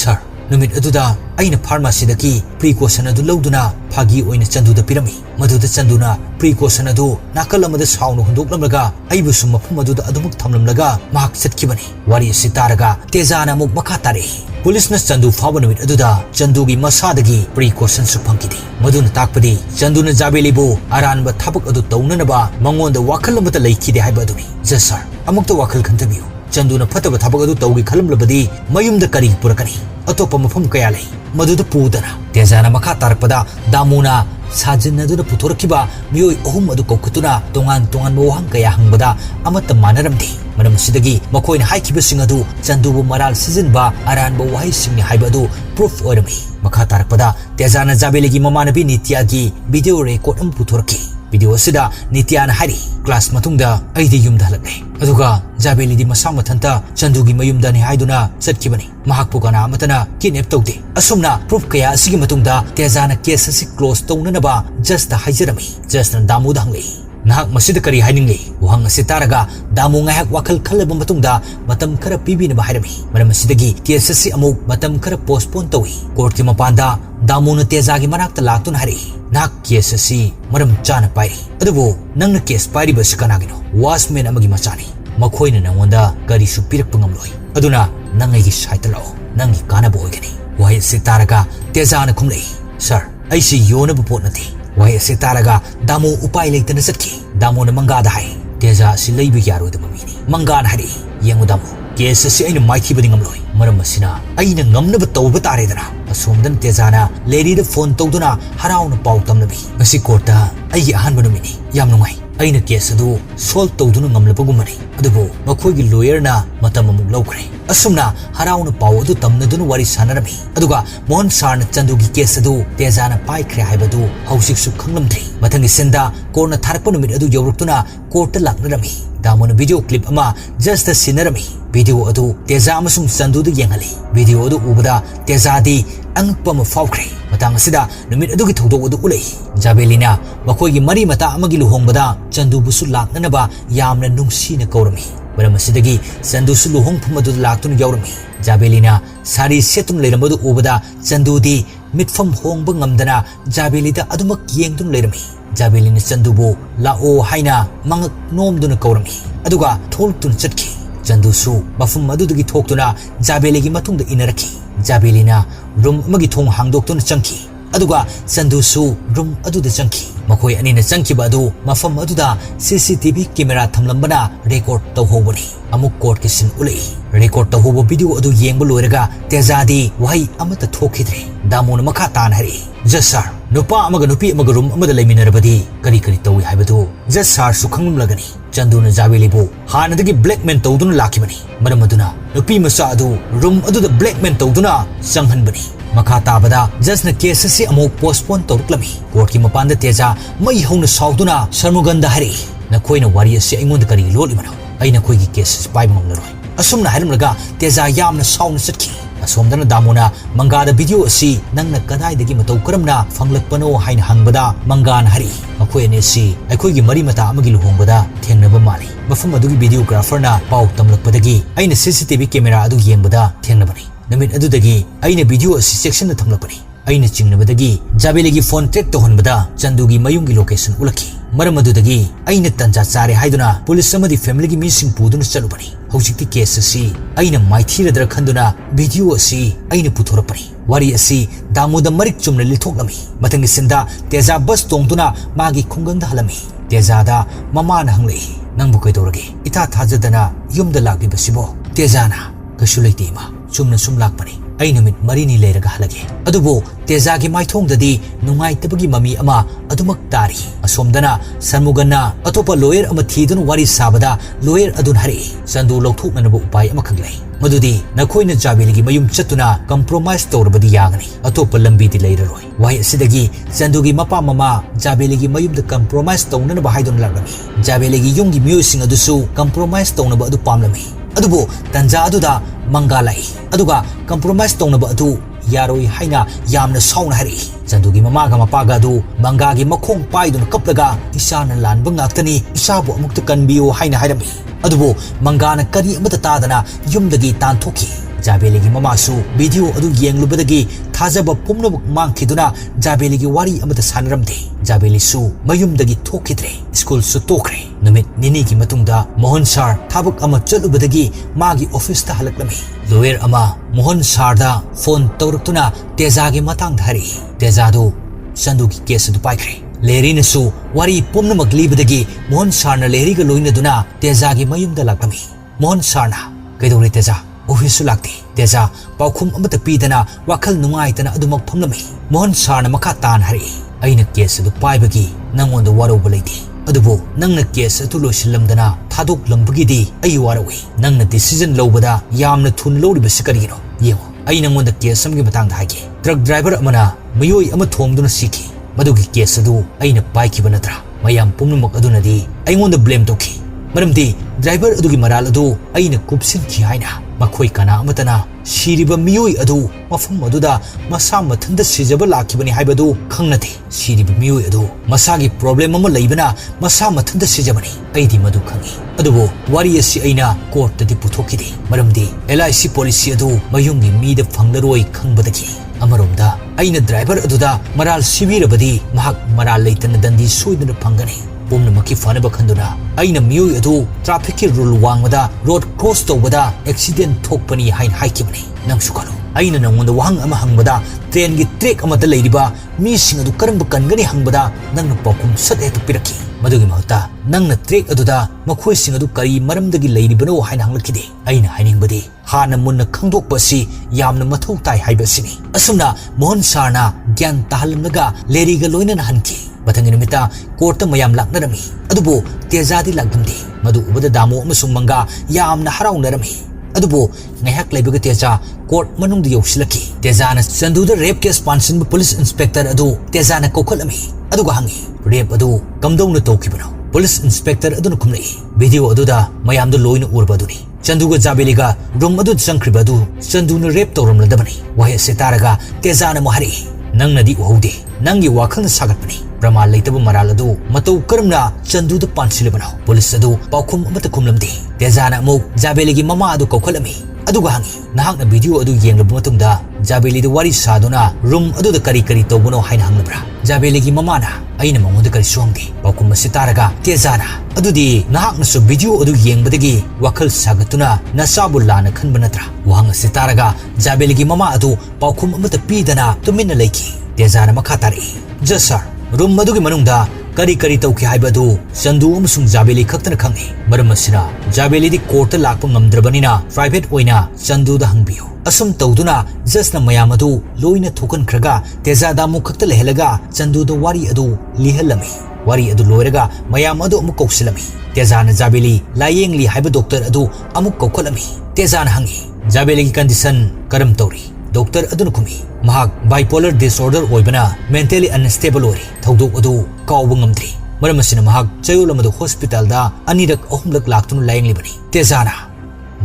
[SPEAKER 1] sir नुमित अदुदा अइना pharmacy दकी precaution अदु लौदुना Phagi ओइना चंदुदा पिरमी Madhuda चंदुना precaution अदु नाकल अमदा साउनु हुंदोकलमगा अइबुसु मफम अदुदा अदुमुक थमलमलगा माक चटखिबनी वारी असि तारगा तेजाना मुक मखा तारे पुलिस न चंदु फाब नुमित अदुदा चंदुगी मसादगी प्रिकॉशन सु फंकिदि मधुना ताकपदि चंदुना जाबेलिबु अरानबा थाबक अदु तौननबा मंगोंदा वाखल अमता लैखिदे हाइबा अदुनी जस सर अमुक्ता वाखल खंतबियु चंदुना फतब थाबक अदु तौगी खलमलबदि मयुमदा करी पुरकनी अतोप मफम कया लई मधुदा पुदना तेजाना मखा तारकपदा दामुना साजिन्नदुना पुथोरकिबा मियोय अहुम अदु कौखतुना तोंगान तोंगान वहां कया हंगबदा अमत मानरमदि मरम सिदगी मखोयना हाइखिबसिंग अदु चंदुबु मराल सिजिनबा अरानबा वाहिसिंग हाइबा अदु प्रूफ ओरमी मखा तारकपदा तेजाना जाबेलिगी ममानबी नित्यागी वीडियो रेकॉर्ड अम पुथोरकी वीडियो सिदा नित्याना हारी क्लास मतुंगदा अइदि युमदा हलकले अदुगा जाबेलिदी मसा मथंता चंदुगी मयुमदानि हाइदुना चटकिबनी महाकपु कना अमतना किडनैप तौदे असुमना प्रूफ कया असिगी मतुंगदा तेजाना केस असि क्लोज तौननबा जस्ट हाइजरमी जस्ट दामुदा हंगले नाहक मसिद करी हाइनिंगले वहंग असि तारगा दामु ngayak wakal khalaba matungda matam khara pibina bahairami maram asidagi case असि अमुक मतम खरा पोस्टपोन तौई कोर्ट की मपांदा दामुना तेजागी मनाक्ता लाक्तुन हारी नाक केस असि मरम चाना पाइरी अदुबो नंगना केस पाइरिबा सिकनागिनो वाचमैन अमगी मचानी मखोइना नंगोंदा करी सु पिरकपा ngamloi अदुना नंगैगी साइता लाओ नंगी कानाबो ओइगनी वाहि असि तारगा तेजाना खुमलei सर अइसि योनबो पोट नथि वाहि असि तारगा दामु उपाय लेतना चटकी दामुना मंगादा हाइ तेजा असि लैबि यारोदबा मिनी मंगान हारि येंगु दामु केस असि अइना माइथिबदि ngamloi मरम असिना अइना ngamनबा तौबा तारेदना असोमदन तेजाना लेडीदा फोन तौदुना हराउना पाउ तमनबि असि कोर्टा अइगी अहानबा नुमिनि याम नुंगाइ अइना केस अदु सोल्व तौदुना ngamlabagumani अदुबो मखोइगी लॉयरना मतम अमुक लौखरे असुमना हराउना पाउ अदु तमनदुना वारी सानरमि अदुगा मोहन सारना चंदुगी केस अदु तेजाना पाइख्रे हाइबदु हौसिकसु खंगलमद्रि मथंगी सेंदा कोर्ना थारकपा नुमित अदु यौरक्तुना कोर्टा लाक्नरमि दामुना वीडियो क्लिप अमा जस्ट सिनरमि वीडियो अदु तेजा अमसुंग चंदुदा येंगली वीडियो अदु उबदा तेजादी अंगपा म फाउख्रे मतंग असिदा नुमित अदुगी थौदोक अदु उलै जाबेलिना मखोइगी मरी मता अमगी लुहोंगबदा चंदुबुसु लाक्ननबा यामना नुंगसीना कौरमि मरम असिदगी चंदुसु लुहोंगफम अदु लाक्तुन यौरमि जाबेलिना सारी सेतुन लेरमदु उबदा चंदुदी मिटफम होंगबा ngamdana जाबेलिदा अदुमक येंगदुन लेरमि जाबेलिना चंदुबो लाओ हाइना मंगक नोमदुना कौरमि अदुगा थोलतुन चटकी चंदुसु मफम अदुदगी थोक्तुना जाबेलिगी मतुंगदा इनरकी जाबेलिना रूम अमगी थोंग हांगदोक्तुना चंकी अदुगा चंदुसु रूम अदुदा चंकी मखोय अनिना चंकीबा अदु मफम अदुदा सीसीटीवी कैमरा थमलंबना रेकॉर्ड तौहोबनी अमुक कोर्ट के सिन उलै रेकॉर्ड तौहोबो वीडियो अदु येंगबा लोयरगा तेजादी वहाई अमता थोखिद्रे दामुना मखा तान हरि जस सर नुपा अमगा नुपी अमगा रूम अमदा लेमिनरबदी करी करी तौई हाइबदु जस सर सु खंगलमलगनी चंदुना जाबेलिबो हानदगी ब्लैकमेल तौदुना लाखिबनी मरम अदुना नुपी मसा अदु रूम अदुदा ब्लैकमेल तौदुना संहनबनी मखा ताबदा जसना केस असि अमुक पोस्टपोन तौरक्लमी कोर्ट की मपांदा तेजा मई हौना साउदुना शर्मुगंदा हरि नखोइना वारी असि अइंगोंदा करी लोलिमनो अइना खोइगी केस पाइबा ngamlaroi असुमना हाइरमलगा तेजा यामना साउना चटकी असोमदना दामुना मंगादा वीडियो असि नंगना कदाइदगी मतौ करमना फंगलकपनो हाइना हंगबदा मंगान हरि मखोइने सि अखोइगी मरी मता अमगी लुहोंगबदा थेंगनबा माली मफम अदुगी वीडियोग्राफरना पाउ तमलकपदगी अइना सीसीटीवी कैमरा अदु येंगबदा थेंगनबनी नमित अदुदगी अइना वीडियो असि सेक्शन ना थमलकपनी अइना चिंगनबदगी जाबेलिगी फोन ट्रैक तौहनबदा चंदुगी मयुंगी लोकेशन उलखी मरम अदुदगी अइना तंजा चारे हाइदुना पुलिस अमदी फैमिलीगी मिसिंग पुदुना चलुबनी हौजिकती केस असि अइना माइथीरदर खंदुना वीडियो असि अइना पुथोरपनी वारी असि दामुदा मरिक चुमना लिथोकलमी मथंगी सिंदा तेजा बस तोंगदुना मागी खुंगंदा हलमी तेजादा ममान हंगले नंगबु कैदौरगे इथा थाजदना युमदा लाक्लिबसिबो तेजाना कशु लैतेमा चुमना सुम लाक्पनी अइ नुमित मरीनी लेरगा हलगे अदुबो तेजागी माइथोंगददी नुंगाइतबगी ममी अमा अदुमक तारी असोमदना सरमुगन्ना अतोपा लॉयर अमा थीदुन वारी साबदा लॉयर अदुन हरे चंदु लौथोकनबो उपाय अमा खंगलै मदुदी नखोइना जाबेलिगी मयुम चतुना कंप्रोमाइज तौरबदी यागनी अतोपा लंबीदी लेररोय वाइ असिदगी चंदुगी मपा ममा जाबेलिगी मयुमदा कंप्रोमाइज तौननबा हाइदुन लाक्लमी जाबेलिगी युंगी मियोइसिंग अदुसु कंप्रोमाइज तौनबा अदु पामलमी अदुबो तंजा अदुदा मंगालाई अदुगा कंप्रोमाइज तौनबा अदु यारोई हाइना यामना साउना हरि चंदुगी ममागा मपागा अदु मंगागी मखोंग पाइदुना कपलगा इसाना लानबा ngaktani isabu amukta kanbiyo haina hairami अदुबो मंगाना करी अमता तादना युमदगी तानथोखी Jabeligi mamasu video adu yenglubadagi thajaba pumnamuk mangkhiduna Jabeligi wari amata sanramde. Jabeli su mayumdagi thokidre. School su tokre. Numit nini ki matungda Mohan Sar thabak ama chalubadagi magi office ta halaklami. Lawyer ama Mohan Sar da phone tawraktuna Teja gi matang dhari. Teja do Chandu ki case du paikre. Leri nasu wari pumnamak libadagi Mohan Sar na Leri ga loinaduna Teja gi mayumda laklami. Mohan Sar na kaidore Teja office su lakti. Teja paukhum amata pidana wakhal nungaitana adumak phamlami. Mohan Sar na makha tan hari. Aina case du paibagi nangonda waroba leiti. Adubo nangna case atu loisillamdana thadok lambagidi ayi warawi. Nangna decision lawbada yamna thun lawribasi karigino. Yengo ai nangonda case amgi matangda haige. Truck driver amana mayoi ama thongduna siki. Madugi case adu aina paikiba natra. Mayam pumnamak adunadi aingonda blame toki. Maramdi driver adugi maral adu aina kupsinki haina. Makhoi kana amatana Shiriba miyoi adu mafum aduda masa mathanda sijaba lakibani haibadu khangnate. Shiriba miyoi adu masagi problem ama laibana masa mathanda sijabani aidi madu khangi. Adubo wari asi aina court tadi puthokide. Maramdi LIC policy adu mayungi mida phanglaroi khangbadaki. Amaromda aina driver aduda maral sibirabadi mahak maral leitana dandi soidana phangani. Pumnamaki fanaba khanduna aina miyoi adu traffic ki rule wangmada road cross tawbada accident thokpani hain haikibani nangsu khalo aina nangonda wahang ama hangbada train gi track amata leiriba mi sing adu karamba kangani hangbada nangna pakum sat etu piraki madugi mahta nangna track aduda makhoi sing adu kari maramdagi leiribano hain hanglakide aina hainingbadi hana munna khangdokpa si yamna mathau tai haibasini asumna Mohan Sarna gyan tahalamnaga leriga loinana hanki Batang numita court mayam laknarami. Adubo Teja di lagdamdi. Madu ubada damo amasung mangga yamna harawnarami. Adubo ngayhak laibaga Teja court manungda yausilaki. Teja na Chanduda rape case pansinba police inspector adu Teja na kokhalami. Aduga hangi rape adu kamdawna tawkibano. Police inspector aduna kumlai. Video aduda mayamda loina urba aduni. Chanduga Jabeliga room adu changkriba adu Chanduna rape tawramladabani. Wahe setaraga Teja na mahari. Nang nadi uhaude. Nangi wakhang sagatpani. Pramal leitaba maral adu matau karamna Chanduda pansilibano. Police adu paukhum amata kumlamdi. Tejana amuk Jabeligi mama adu kokhalami. Aduga hangi nahakna video adu yenglaba matungda Jabelida wari saduna room aduda kari tawbano haina hanglabra. Jabeligi mama na aina mangoda kari suamdi. Paukhum masitaraga Tejana adudi nahakna su video adu yengbadagi wakhal sagatuna nasabu lana khanba natra. Wahang sitaraga Jabeligi mama adu paukhum amata pidana tumina leiki. Tejana makhatari. Just sir room madugi manungda kari tawki haibadu Chandu amasung Jabeli khaktana khangi. Maram asina Jabeli di court lakpa ngamdrabanina private oina Chandu da hangbiyo. Asum tawduna just na mayam adu loina thokan khraga Teja da mu khakta lehelaga Chandu da wari adu lihalami. Wari adu loiraga mayam adu amuk kausilami. Teja na Jabeli layeng li haiba doctor adu amuk kaukhalami. Teja na hangi Jabeli ki condition karam tawri. Doctor aduna kumi mahak bipolar disorder oibana mentally unstable ori thaudok adu kawba ngamdri maram asina mahak chayol amadu hospital da anirak ahumlak laktunu layeng libani Tejana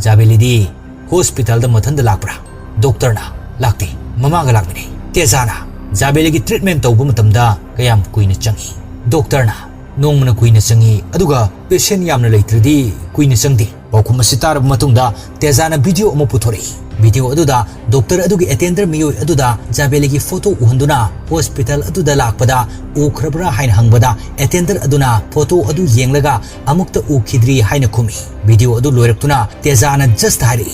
[SPEAKER 1] Jabeli di hospital da mathanda lakpra doctor na lakti mama ga lakmini Tejana Jabeli gi treatment tawba matamda kayam kuina changi doctor na nongmana kuina changi aduga patient yamna leitridi kuina changdi paukhum asitar matungda Tejana video amu puthori Video aduda doctor adugi attender miyoi aduda Jabeligi photo uhanduna hospital aduda lakpada ukhrabra hain hangbada attender aduna photo adu yenglaga amukta ukhidri haina khumi video adu loiraktuna Tejana just hari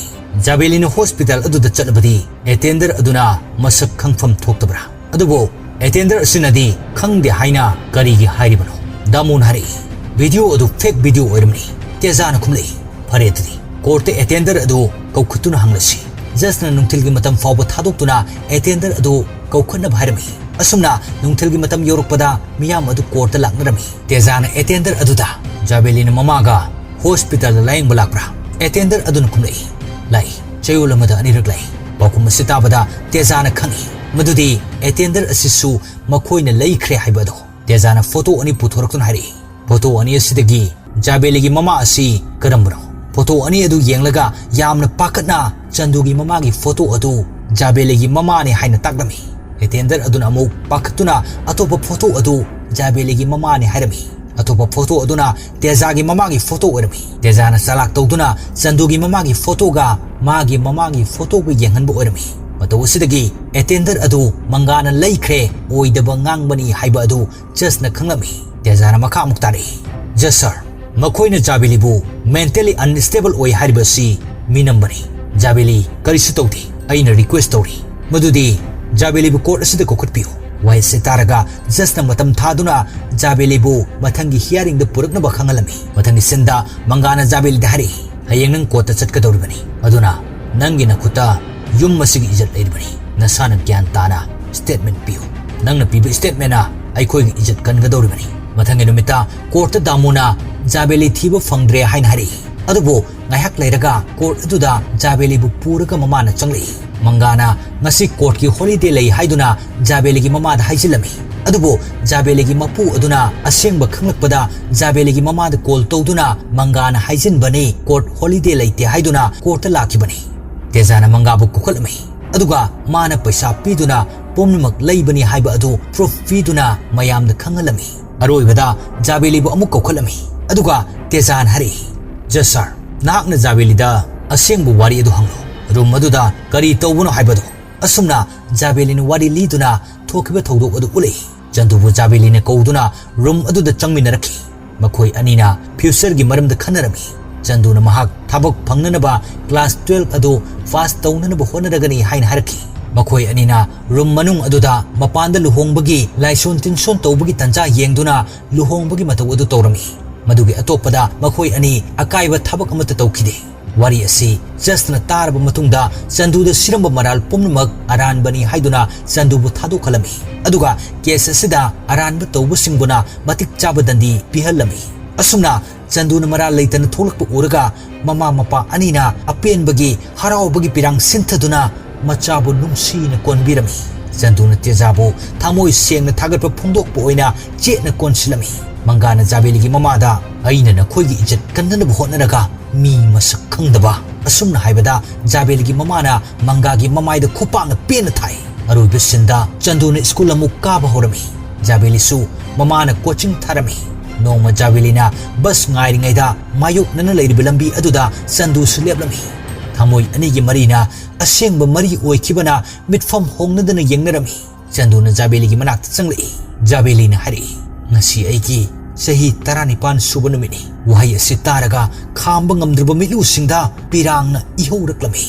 [SPEAKER 1] Jabelina hospital aduda chalbadi attender aduna masak khangfam thoktabra adubo attender asinadi khangde haina karigi hairibano damun hari video adu fake video oirmani Tejana khumlei pharetdi court attender adu kaukhutuna hanglasi Just na nungtilgi matam fawba thadokuna attender adu kaukhanna bhairami. Asumna nungtilgi matam yorokpada miyam adu court laknarami. Tejana attender aduda Jabelina mamaga hospital layeng balakra. Attender aduna kumlai. Lai chayolamada anirak lai. Paukhum sitabada Tejana khangi. Madudi attender asisu makhoina laikhre haibado. Tejana photo ani puthoraktuna hari. Photo ani asidagi Jabeligi mama asi karambano. Photo ani adu yenglaga yamna pakatna Chandugi mama gi photo adu Jabeligi mama ni haina taklami. Attender aduna amuk pakatuna atopa photo adu Jabeligi mama ni hairami. ꯑꯇꯣꯞꯄ photo ꯑꯗꯨꯅ ꯇꯦꯖꯥꯒꯤ ꯃꯃꯥꯒꯤ photo ꯑꯣꯏꯔꯝꯃꯤ ꯇꯦꯖꯥꯅ ꯆꯂꯥꯛ ꯇꯧꯗꯨꯅ ꯆꯟꯗꯨꯒꯤ ꯃꯃꯥꯒꯤ ꯐꯣꯇꯣꯒ ꯃꯥꯒꯤ ꯃꯃꯥꯒꯤ ꯐꯣꯇꯣꯒ ꯌꯦꯡꯍꯟꯕ ꯑꯣꯏꯔꯝꯃꯤ ꯃꯇꯧ ꯑꯁꯤꯗꯒꯤ ꯑꯦꯇꯦꯟꯗꯔ ꯑꯗꯨ ꯃꯪꯒꯥꯅ ꯂꯩꯈ꯭ꯔꯦ ꯑꯣꯏꯗꯕ ꯉꯥꯡꯕꯅꯤ ꯍꯥꯏꯕ ꯑꯗꯨ ꯖꯁꯅ ꯈꯪꯂꯝꯃꯤ ꯇꯦꯖꯥꯅ ꯃꯈꯥ ꯑꯃꯨꯛ ꯇꯥꯔꯛꯏ ꯖꯁ ꯁꯔ ꯃꯈꯣꯏꯅ ꯖꯥꯕꯦꯂꯤꯕꯨ ꯃꯦꯟꯇꯦꯂꯤ ꯑꯟꯁꯇꯦꯕꯜ ꯑꯣꯏ ꯍꯥꯏꯔꯤꯕꯁꯤ ꯃꯤꯅꯝꯕꯅꯤ ꯖꯥꯕꯦꯂꯤ ꯀꯔꯤꯁꯨ ꯇꯧꯗꯦ ꯑꯩꯅ ꯔꯤꯀ꯭ꯋꯦꯁ ꯇꯧꯔꯤ ꯃꯗꯨꯗꯤ ꯖꯥꯕꯦꯂꯤꯕꯨ ꯀꯣꯔꯠ ꯑꯁꯤꯗ ꯀꯧꯈꯠꯄꯤꯌꯨ ꯋꯥꯍꯩꯁꯦ ꯇꯥꯔꯒ ꯖꯁꯅ ꯃꯇꯝ ꯊꯥꯗꯨꯅ ꯖꯥꯕꯦꯂꯤꯕꯨ ꯃꯊꯪꯒꯤ ꯍꯤꯌꯥꯔꯤꯡꯗ ꯄꯨꯔꯛꯅꯕ ꯈꯪꯍꯜꯂꯝꯃꯤ ꯃꯊꯪꯒꯤ ꯁꯤꯟꯗ ꯃꯪꯒꯥꯅ ꯖꯥꯕꯦꯂꯤꯗ ꯍꯥꯏꯔꯛꯏ ꯍꯌꯦꯡ ꯅꯪ ꯀꯣꯔꯠꯇ ꯆꯠꯀꯗꯧꯔꯤꯕꯅꯤ ꯑꯗꯨꯅ ꯅꯪꯒꯤ ꯅꯈꯨꯠꯇ ꯌꯨꯝ ꯑꯁꯤꯒꯤ ꯏꯖꯠ ꯂꯩꯔꯤꯕꯅꯤ ꯅꯁꯥꯅ ꯒ꯭ꯌꯥꯟ ꯇꯥꯅ ꯁ꯭ꯇꯦꯠꯃꯦꯟꯠ ꯄꯤꯌꯨ ꯅꯪꯅ ꯄꯤꯕ ꯁ꯭ꯇꯦꯠꯃꯦꯟꯠꯅ ꯑꯩꯈꯣꯏꯒꯤ ꯏꯖꯠ ꯀꯟꯒꯗꯧꯔꯤꯕꯅꯤ ꯃꯊꯪꯒꯤ ꯅꯨꯃꯤꯠꯇ ꯀꯣꯔꯠꯇ ꯗꯥꯃꯨꯅ ꯖꯥꯕꯦꯂꯤ ꯊꯤꯕ ꯐꯪꯗ꯭ꯔꯦ ꯍꯥꯏꯅ ꯍꯥꯏꯔꯛꯏ ꯑꯗꯨꯕꯨ ꯉꯥꯏꯍꯥꯛ ꯂꯩꯔꯒ ꯀꯣꯔꯠ ꯑꯗꯨꯗ ꯖꯥꯕꯦꯂꯤꯕꯨ ꯄꯨꯔꯒ ꯃꯃꯥꯅ ꯆꯪꯂꯛꯏ ꯃꯪꯒꯥꯅ ꯉꯁꯤ ꯀꯣꯔꯠꯀꯤ ꯍꯣꯂꯤꯗꯦ ꯂꯩ ꯍꯥꯏꯗꯨꯅ ꯖꯥꯕꯦꯂꯤꯒꯤ ꯃꯃꯥꯗ ꯍꯥꯏꯖꯤꯜꯂꯝꯃꯤ ꯑꯗꯨꯕꯨ ꯖꯥꯕꯦꯂꯤꯒꯤ ꯃꯄꯨ ꯑꯗꯨꯅ ꯑꯁꯦꯡꯕ ꯈꯪꯂꯛꯄꯗ ꯖꯥꯕꯦꯂꯤꯒꯤ ꯃꯃꯥꯗ ꯀꯣꯜ ꯇꯧꯗꯨꯅ ꯃꯪꯒꯥꯅ ꯍꯥꯏꯖꯤꯟꯕꯅꯤ ꯀꯣꯔꯠ ꯍꯣꯂꯤꯗे ꯂꯩꯇꯦ ꯍꯥꯏꯗꯨꯅ ꯀꯣꯔꯠꯇ ꯂꯥꯛꯈꯤꯕꯅꯤ ꯇꯦꯖꯥꯅ ꯃꯪꯒꯥꯕꯨ ꯀꯧꯈꯠꯂꯝꯃꯤ ꯑꯗꯨꯒ ꯃꯥꯅ ꯄꯩꯁꯥ ꯄꯤꯗꯨꯅ ꯄꯨꯝꯅꯃꯛ ꯂꯩꯕꯅꯤ ꯍꯥꯏꯕ ꯑꯗꯨ ꯄ꯭ꯔꯨꯐ ꯄꯤꯗꯨꯅ ꯃꯌꯥꯝꯗ ꯈꯪꯍꯜꯂꯝꯃꯤ ꯑꯔꯣꯏꯕꯗ ꯖꯥꯕꯦꯂꯤꯕꯨ ꯑꯃꯨꯛ ꯀꯧꯈꯠꯂꯝꯃꯤ ꯑꯗꯨꯒ ꯇꯦꯖꯥꯅ ꯍꯥꯏꯔꯛꯏ ꯖꯁ ꯁꯔ ꯅꯍꯥꯛꯅ ꯖꯥꯕꯦꯂꯤꯗ ꯑꯁꯦꯡꯕ ꯋꯥꯔꯤ ꯑꯗꯨ ꯍꯪꯂꯨ ꯔꯨꯝ ꯑꯗꯨꯗ ꯀꯔꯤ ꯇꯧꯕꯅꯣ ꯍꯥꯏꯕꯗꯨ ꯑꯁꯨꯝꯅ ꯖꯥꯕꯦꯂꯤꯅ ꯋꯥꯔꯤ ꯂꯤꯗꯨꯅ ꯊꯣꯛꯈꯤꯕ ꯊꯧꯗꯣꯛ ꯑꯗꯨ ꯎꯠꯂꯛꯏ ꯆꯟꯗꯨꯕꯨ ꯖꯥꯕꯦꯂꯤꯅ ꯀꯧꯗꯨꯅ ꯔꯨꯝ ꯑꯗꯨꯗ ꯆꯪꯃꯤꯟꯅꯔꯛꯈꯤ ꯃꯈꯣꯏ ꯑꯅꯤꯅ ꯐ꯭ꯌꯨꯆꯔꯒꯤ ꯃꯔꯝꯗ ꯈꯟꯅꯔꯝꯃꯤ ꯆꯟꯗꯨꯅ ꯃꯍꯥꯛ ꯊꯕꯛ ꯐꯪꯅꯅꯕ ꯀ꯭ꯂꯥꯁ 12 ꯑꯗꯨ ꯄꯥꯁ ꯇꯧꯅꯅꯕ ꯍꯣꯠꯅꯔꯒꯅꯤ ꯍꯥꯏꯅ ꯍꯥꯏꯔꯛꯈꯤ ꯃꯈꯣꯏ ꯑꯅꯤꯅ ꯔꯨꯝ ꯃꯅꯨꯡ ꯑꯗꯨꯗ ꯃꯄꯥꯟꯗ ꯂꯨꯍꯣꯡꯕꯒꯤ ꯂꯥꯏꯁꯣꯟ ꯇꯤꯟꯁꯣꯟ ꯇꯧꯕꯒꯤ ꯇꯟꯖꯥ ꯌꯦꯡꯗꯨꯅ ꯂꯨꯍꯣꯡꯕꯒꯤ ꯃꯇꯧ ꯑꯗꯨ ꯇꯧꯔꯝꯃꯤ ꯃꯗꯨꯒꯤ ꯑꯇꯣꯞꯄꯗ ꯃꯈꯣꯏ ꯑꯅꯤ ꯑꯀꯥꯏꯕ ꯊꯕꯛ ꯑꯃꯠꯇ ꯇꯧꯈꯤꯗꯦ ꯋꯥꯔꯤ ꯑꯁꯤ ꯖꯁꯅ ꯇꯥꯔꯕ ꯃꯇꯨꯡꯗ ꯆꯟꯗꯨꯗ ꯁꯤꯔꯝꯕ ꯃꯔꯥꯜ ꯄꯨꯝꯅꯃꯛ ꯑꯔꯥꯟꯕꯅꯤ ꯍꯥꯏꯗꯨꯅ ꯆꯟꯗꯨꯕꯨ ꯊꯥꯗꯣꯛꯍꯜꯂꯝꯃꯤ ꯑꯗꯨꯒ ꯀꯦꯁ ꯑꯁꯤꯗ ꯑꯔꯥꯟꯕ ꯇꯧꯕꯁꯤꯡꯕꯨꯅ ꯃꯇꯤꯛ ꯆꯥꯕ ꯗꯟꯗꯤ ꯄꯤꯍꯜꯂꯝꯃꯤ ꯑꯁꯨꯝꯅ ꯆꯟꯗꯨꯅ ꯃꯔꯥꯜ ꯂꯩꯇꯅ ꯊꯣꯛꯂꯛꯄ ꯎꯔꯒ ꯃꯃꯥ ꯃꯄꯥ ꯑꯅꯤꯅ ꯑꯄꯦꯟꯕꯒꯤ ꯍꯔꯥꯎꯕꯒꯤ ꯄꯤꯔꯥꯡ ꯁꯤꯟꯊꯗꯨꯅ ꯃꯆꯥꯕꯨ ꯅꯨꯡꯁꯤꯅ ꯀꯣꯟꯕꯤꯔꯝꯃꯤ ꯆꯟꯗꯨꯅ ꯇꯦꯖꯥꯕꯨ ꯊꯃꯣꯏ ꯁꯦꯡꯅ ꯊꯥꯒꯠꯄ ꯐꯣꯡꯗꯣꯛꯄ ꯑꯣꯏꯅ ꯆꯦꯠꯅ ꯀꯣꯟꯁꯤꯜꯂꯝꯃꯤ ꯃꯪꯒꯥꯅ ꯖꯥꯕꯦꯂꯤꯒꯤ ꯃꯃꯥꯗ ꯑꯩꯅ ꯅꯈꯣꯏꯒꯤ ꯏꯖꯠ ꯀꯟꯅꯅꯕ ꯍꯣꯠꯅꯔꯒ ꯃꯤ ꯃꯁꯛ ꯈꯪꯗꯕ ꯑꯁꯨꯝꯅ ꯍꯥꯏꯕꯗ ꯖꯥꯕꯦꯂꯤꯒꯤ ꯃꯃꯥꯅ ꯃꯪꯒꯥꯒꯤ ꯃꯃꯥꯏꯗ ꯈꯨꯄꯥꯛꯅ ꯄꯦꯟꯅ ꯊꯥꯏ ꯑꯔꯣꯏꯕ ꯁꯤꯟꯗ ꯆꯟꯗꯨꯅ ꯁ꯭ꯀꯨꯜ ꯑꯃꯨꯛ ꯀꯥꯕ ꯍꯧꯔꯝꯃꯤ ꯖꯥꯕꯦꯂꯤꯁꯨ ꯃꯃꯥꯅ ꯀꯣꯆꯤꯡ ꯊꯥꯔꯝꯃꯤ ꯅꯣꯡꯃ ꯖꯥꯕꯦꯂꯤꯅ ꯕꯁ ꯉꯥꯏꯔꯤꯉꯩꯗ ꯃꯥꯌꯣꯛꯅꯅ ꯂꯩꯔꯤꯕ ꯂꯝꯕꯤ ꯑꯗꯨꯗ ꯆꯟꯗꯨꯁꯨ ꯂꯦꯞꯂꯝꯃꯤ ꯊꯃꯣꯏ ꯑꯅꯤꯒꯤ ꯃꯔꯤꯅ ꯑꯁꯦꯡꯕ ꯃꯔꯤ ꯑꯣꯏꯈꯤꯕꯅ ꯃꯤꯠꯐꯝ ꯍꯣꯡꯅꯗꯅ ꯌꯦꯡꯅꯔꯝꯃꯤ ꯆꯟꯗꯨꯅ ꯖꯥꯕꯦꯂꯤꯒꯤ ꯃꯅꯥꯛꯇ ꯆꯪꯂꯛꯏ ꯖꯥꯕꯦꯂꯤꯅ ꯍꯥꯏꯔꯛꯏ ꯉꯁꯤ ꯑꯩꯒꯤ ꯆꯍꯤ 19 ꯁꯨꯕ ꯅꯨꯃꯤꯠꯅꯤ ꯋꯥꯍꯩ ꯑꯁꯤ ꯇꯥꯔꯒ ꯈꯥꯝꯕ ꯉꯝꯗ꯭ꯔꯕ ꯃꯤꯠꯂꯨꯁꯤꯡꯗ ꯄꯤꯔꯥꯡꯅ ꯏꯍꯧꯔꯛꯂꯝꯃꯤ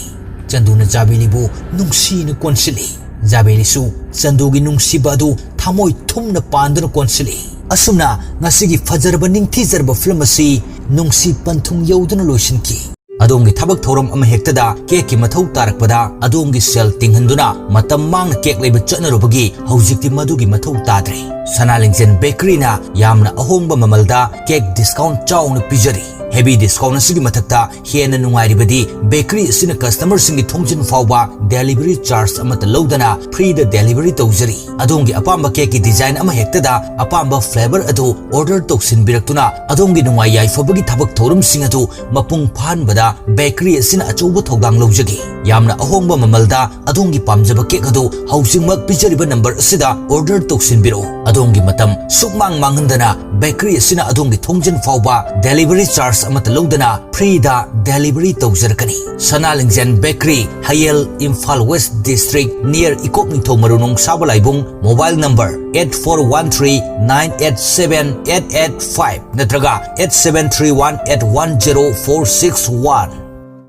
[SPEAKER 1] ꯆꯟꯗꯨꯅ ꯖꯥꯕꯦꯂꯤꯕꯨ ꯅꯨꯡꯁꯤꯅ ꯀꯣꯟꯁꯤꯜꯂꯤ ꯖꯥꯕꯦꯂꯤꯁꯨ ꯆꯟꯗꯨꯒꯤ ꯅꯨꯡꯁꯤꯕ ꯑꯗꯨ ꯊꯃꯣꯏ ꯊꯨꯝꯅ ꯄꯥꯟꯗꯨꯅ ꯀꯣꯟꯁꯤꯜꯂꯤ ꯑꯁꯨꯝꯅ ꯉꯁꯤꯒꯤ ꯐꯖꯔꯕ ꯅꯤꯡꯊꯤꯖꯔꯕ ꯐꯤꯂꯝ ꯑꯁꯤ ꯅꯨꯡꯁꯤ ꯄꯟꯊꯨꯡ ꯌꯧꯗꯨꯅ ꯂꯣꯏꯁꯤꯟꯈꯤ ꯑꯗꯣꯝꯒꯤ ꯊꯕꯛ ꯊꯧꯔꯝ ꯑꯃ ꯍꯦꯛꯇꯗ ꯀꯦꯛꯀꯤ ꯃꯊꯧ ꯇꯥꯔꯛꯄꯗ ꯑꯗꯣꯝꯒꯤ ꯁꯦꯜ ꯇꯤꯡꯍꯟꯗꯨꯅ ꯃꯇꯝ ꯃꯥꯡꯅ ꯀꯦꯛ ꯂꯩꯕ ꯆꯠꯅꯔꯨꯕꯒꯤ ꯍꯧꯖꯤꯛꯇꯤ ꯃꯗꯨꯒꯤ ꯃꯊꯧ ꯇꯥꯗ꯭ꯔꯦ ꯁꯅꯥꯂꯤꯡꯖꯦꯟ ꯕꯦꯀꯔꯤꯅ ꯌꯥꯝꯅ ꯑꯍꯣꯡꯕ ꯃꯃꯜꯗ ꯀꯦꯛ ꯗꯤꯁꯀꯥꯎꯟꯠ ꯆꯥꯎꯅ ꯄꯤꯖꯔꯤ ꯍꯦꯚꯤ ꯗꯤꯁꯀꯥꯎꯟꯠ ꯑꯁꯤꯒꯤ ꯃꯊꯛꯇ ꯍꯦꯟꯅ ꯅꯨꯡꯉꯥꯏꯔꯤꯕꯗꯤ ꯕꯦꯀꯔꯤ ꯑꯁꯤꯅ ꯀꯁꯇꯃꯔꯁꯤꯡꯒꯤ ꯊꯣꯡꯖꯤꯟ ꯐꯥꯎꯕ ꯗꯦꯂꯤꯚꯔꯤ ꯆꯥꯔꯖ ꯑꯃꯠꯇ ꯂꯧꯗꯅ ꯐ꯭ꯔꯤꯗ ꯗꯦꯂꯤꯚꯔꯤ ꯇꯧꯖꯔꯤ ꯑꯗꯣꯝꯒꯤ ꯑꯄꯥꯝꯕ ꯀꯦꯛꯀꯤ ꯗꯤꯖꯥꯏꯟ ꯑꯃ ꯍꯦꯛꯇꯗ ꯑꯄꯥꯝꯕ ꯐ꯭ꯂꯦꯚꯔ ꯑꯗꯨ ꯑꯣꯔꯗꯔ ꯇꯧꯁꯤꯟꯕꯤꯔꯛꯇꯨꯅ ꯑꯗꯣꯝꯒꯤ ꯅꯨꯡꯉꯥꯏ ꯌꯥꯏꯐꯕꯒꯤ ꯊꯕꯛ ꯊꯧꯔꯝꯁꯤꯡ ꯑꯗꯨ ꯃꯄꯨꯡ ꯐꯥꯍꯟꯕꯗ ꯕꯦꯀꯔꯤ ꯑꯁꯤꯅ ꯑꯆꯧꯕ ꯊꯧꯗꯥꯡ ꯂꯧꯖꯒꯤ ꯌꯥꯝꯅ ꯑꯍꯣꯡꯕ ꯃꯃꯜꯗ ꯑꯗꯣꯝꯒꯤ ꯄꯥꯝꯖꯕ ꯀꯦꯛ ꯑꯗꯨ ꯍꯧꯖꯤꯛꯃꯛ ꯄꯤꯖꯔꯤꯕ ꯅꯝꯕꯔ ꯑꯁꯤꯗ ꯑꯣꯔꯗꯔ ꯇꯧꯁꯤꯟꯕꯤꯔꯛꯎ ꯑꯗꯣꯝꯒꯤ ꯃꯇꯝ ꯁꯨꯛꯃꯥꯡ ꯃꯥꯡꯍꯟꯗꯅ ꯕꯦꯀꯔꯤ ꯑꯁꯤꯅ ꯑꯗꯣꯝꯒꯤ ꯊꯣꯡꯖꯤꯟ ꯐꯥꯎꯕ ꯗꯦꯂꯤꯚꯔꯤ ꯆꯥꯔꯖ ꯑꯃꯠꯇ ꯂꯧꯗꯅ ꯐ꯭ꯔꯤꯗ ꯗꯦꯂꯤꯚꯔꯤ ꯇꯧꯖꯔꯛꯀꯅꯤ ꯁꯅꯥꯂꯤꯡꯖꯦꯟ ꯕꯦꯀꯔꯤ ꯍꯌꯦꯜ ꯏꯝꯐꯥꯜ ꯋꯦꯁ ꯗꯤꯁꯇ꯭ꯔꯤꯛ ꯅꯤꯌꯔ ꯏꯀꯣꯛ ꯅꯤꯡꯊꯧ ꯃꯔꯨꯅꯣꯡ ꯁꯥꯕ ꯂꯥꯏꯕꯨꯡ ꯃꯣꯕꯥꯏꯜ ꯅꯝꯕꯔ 8413987885 ꯅꯠꯇ꯭ꯔꯒ 8731810461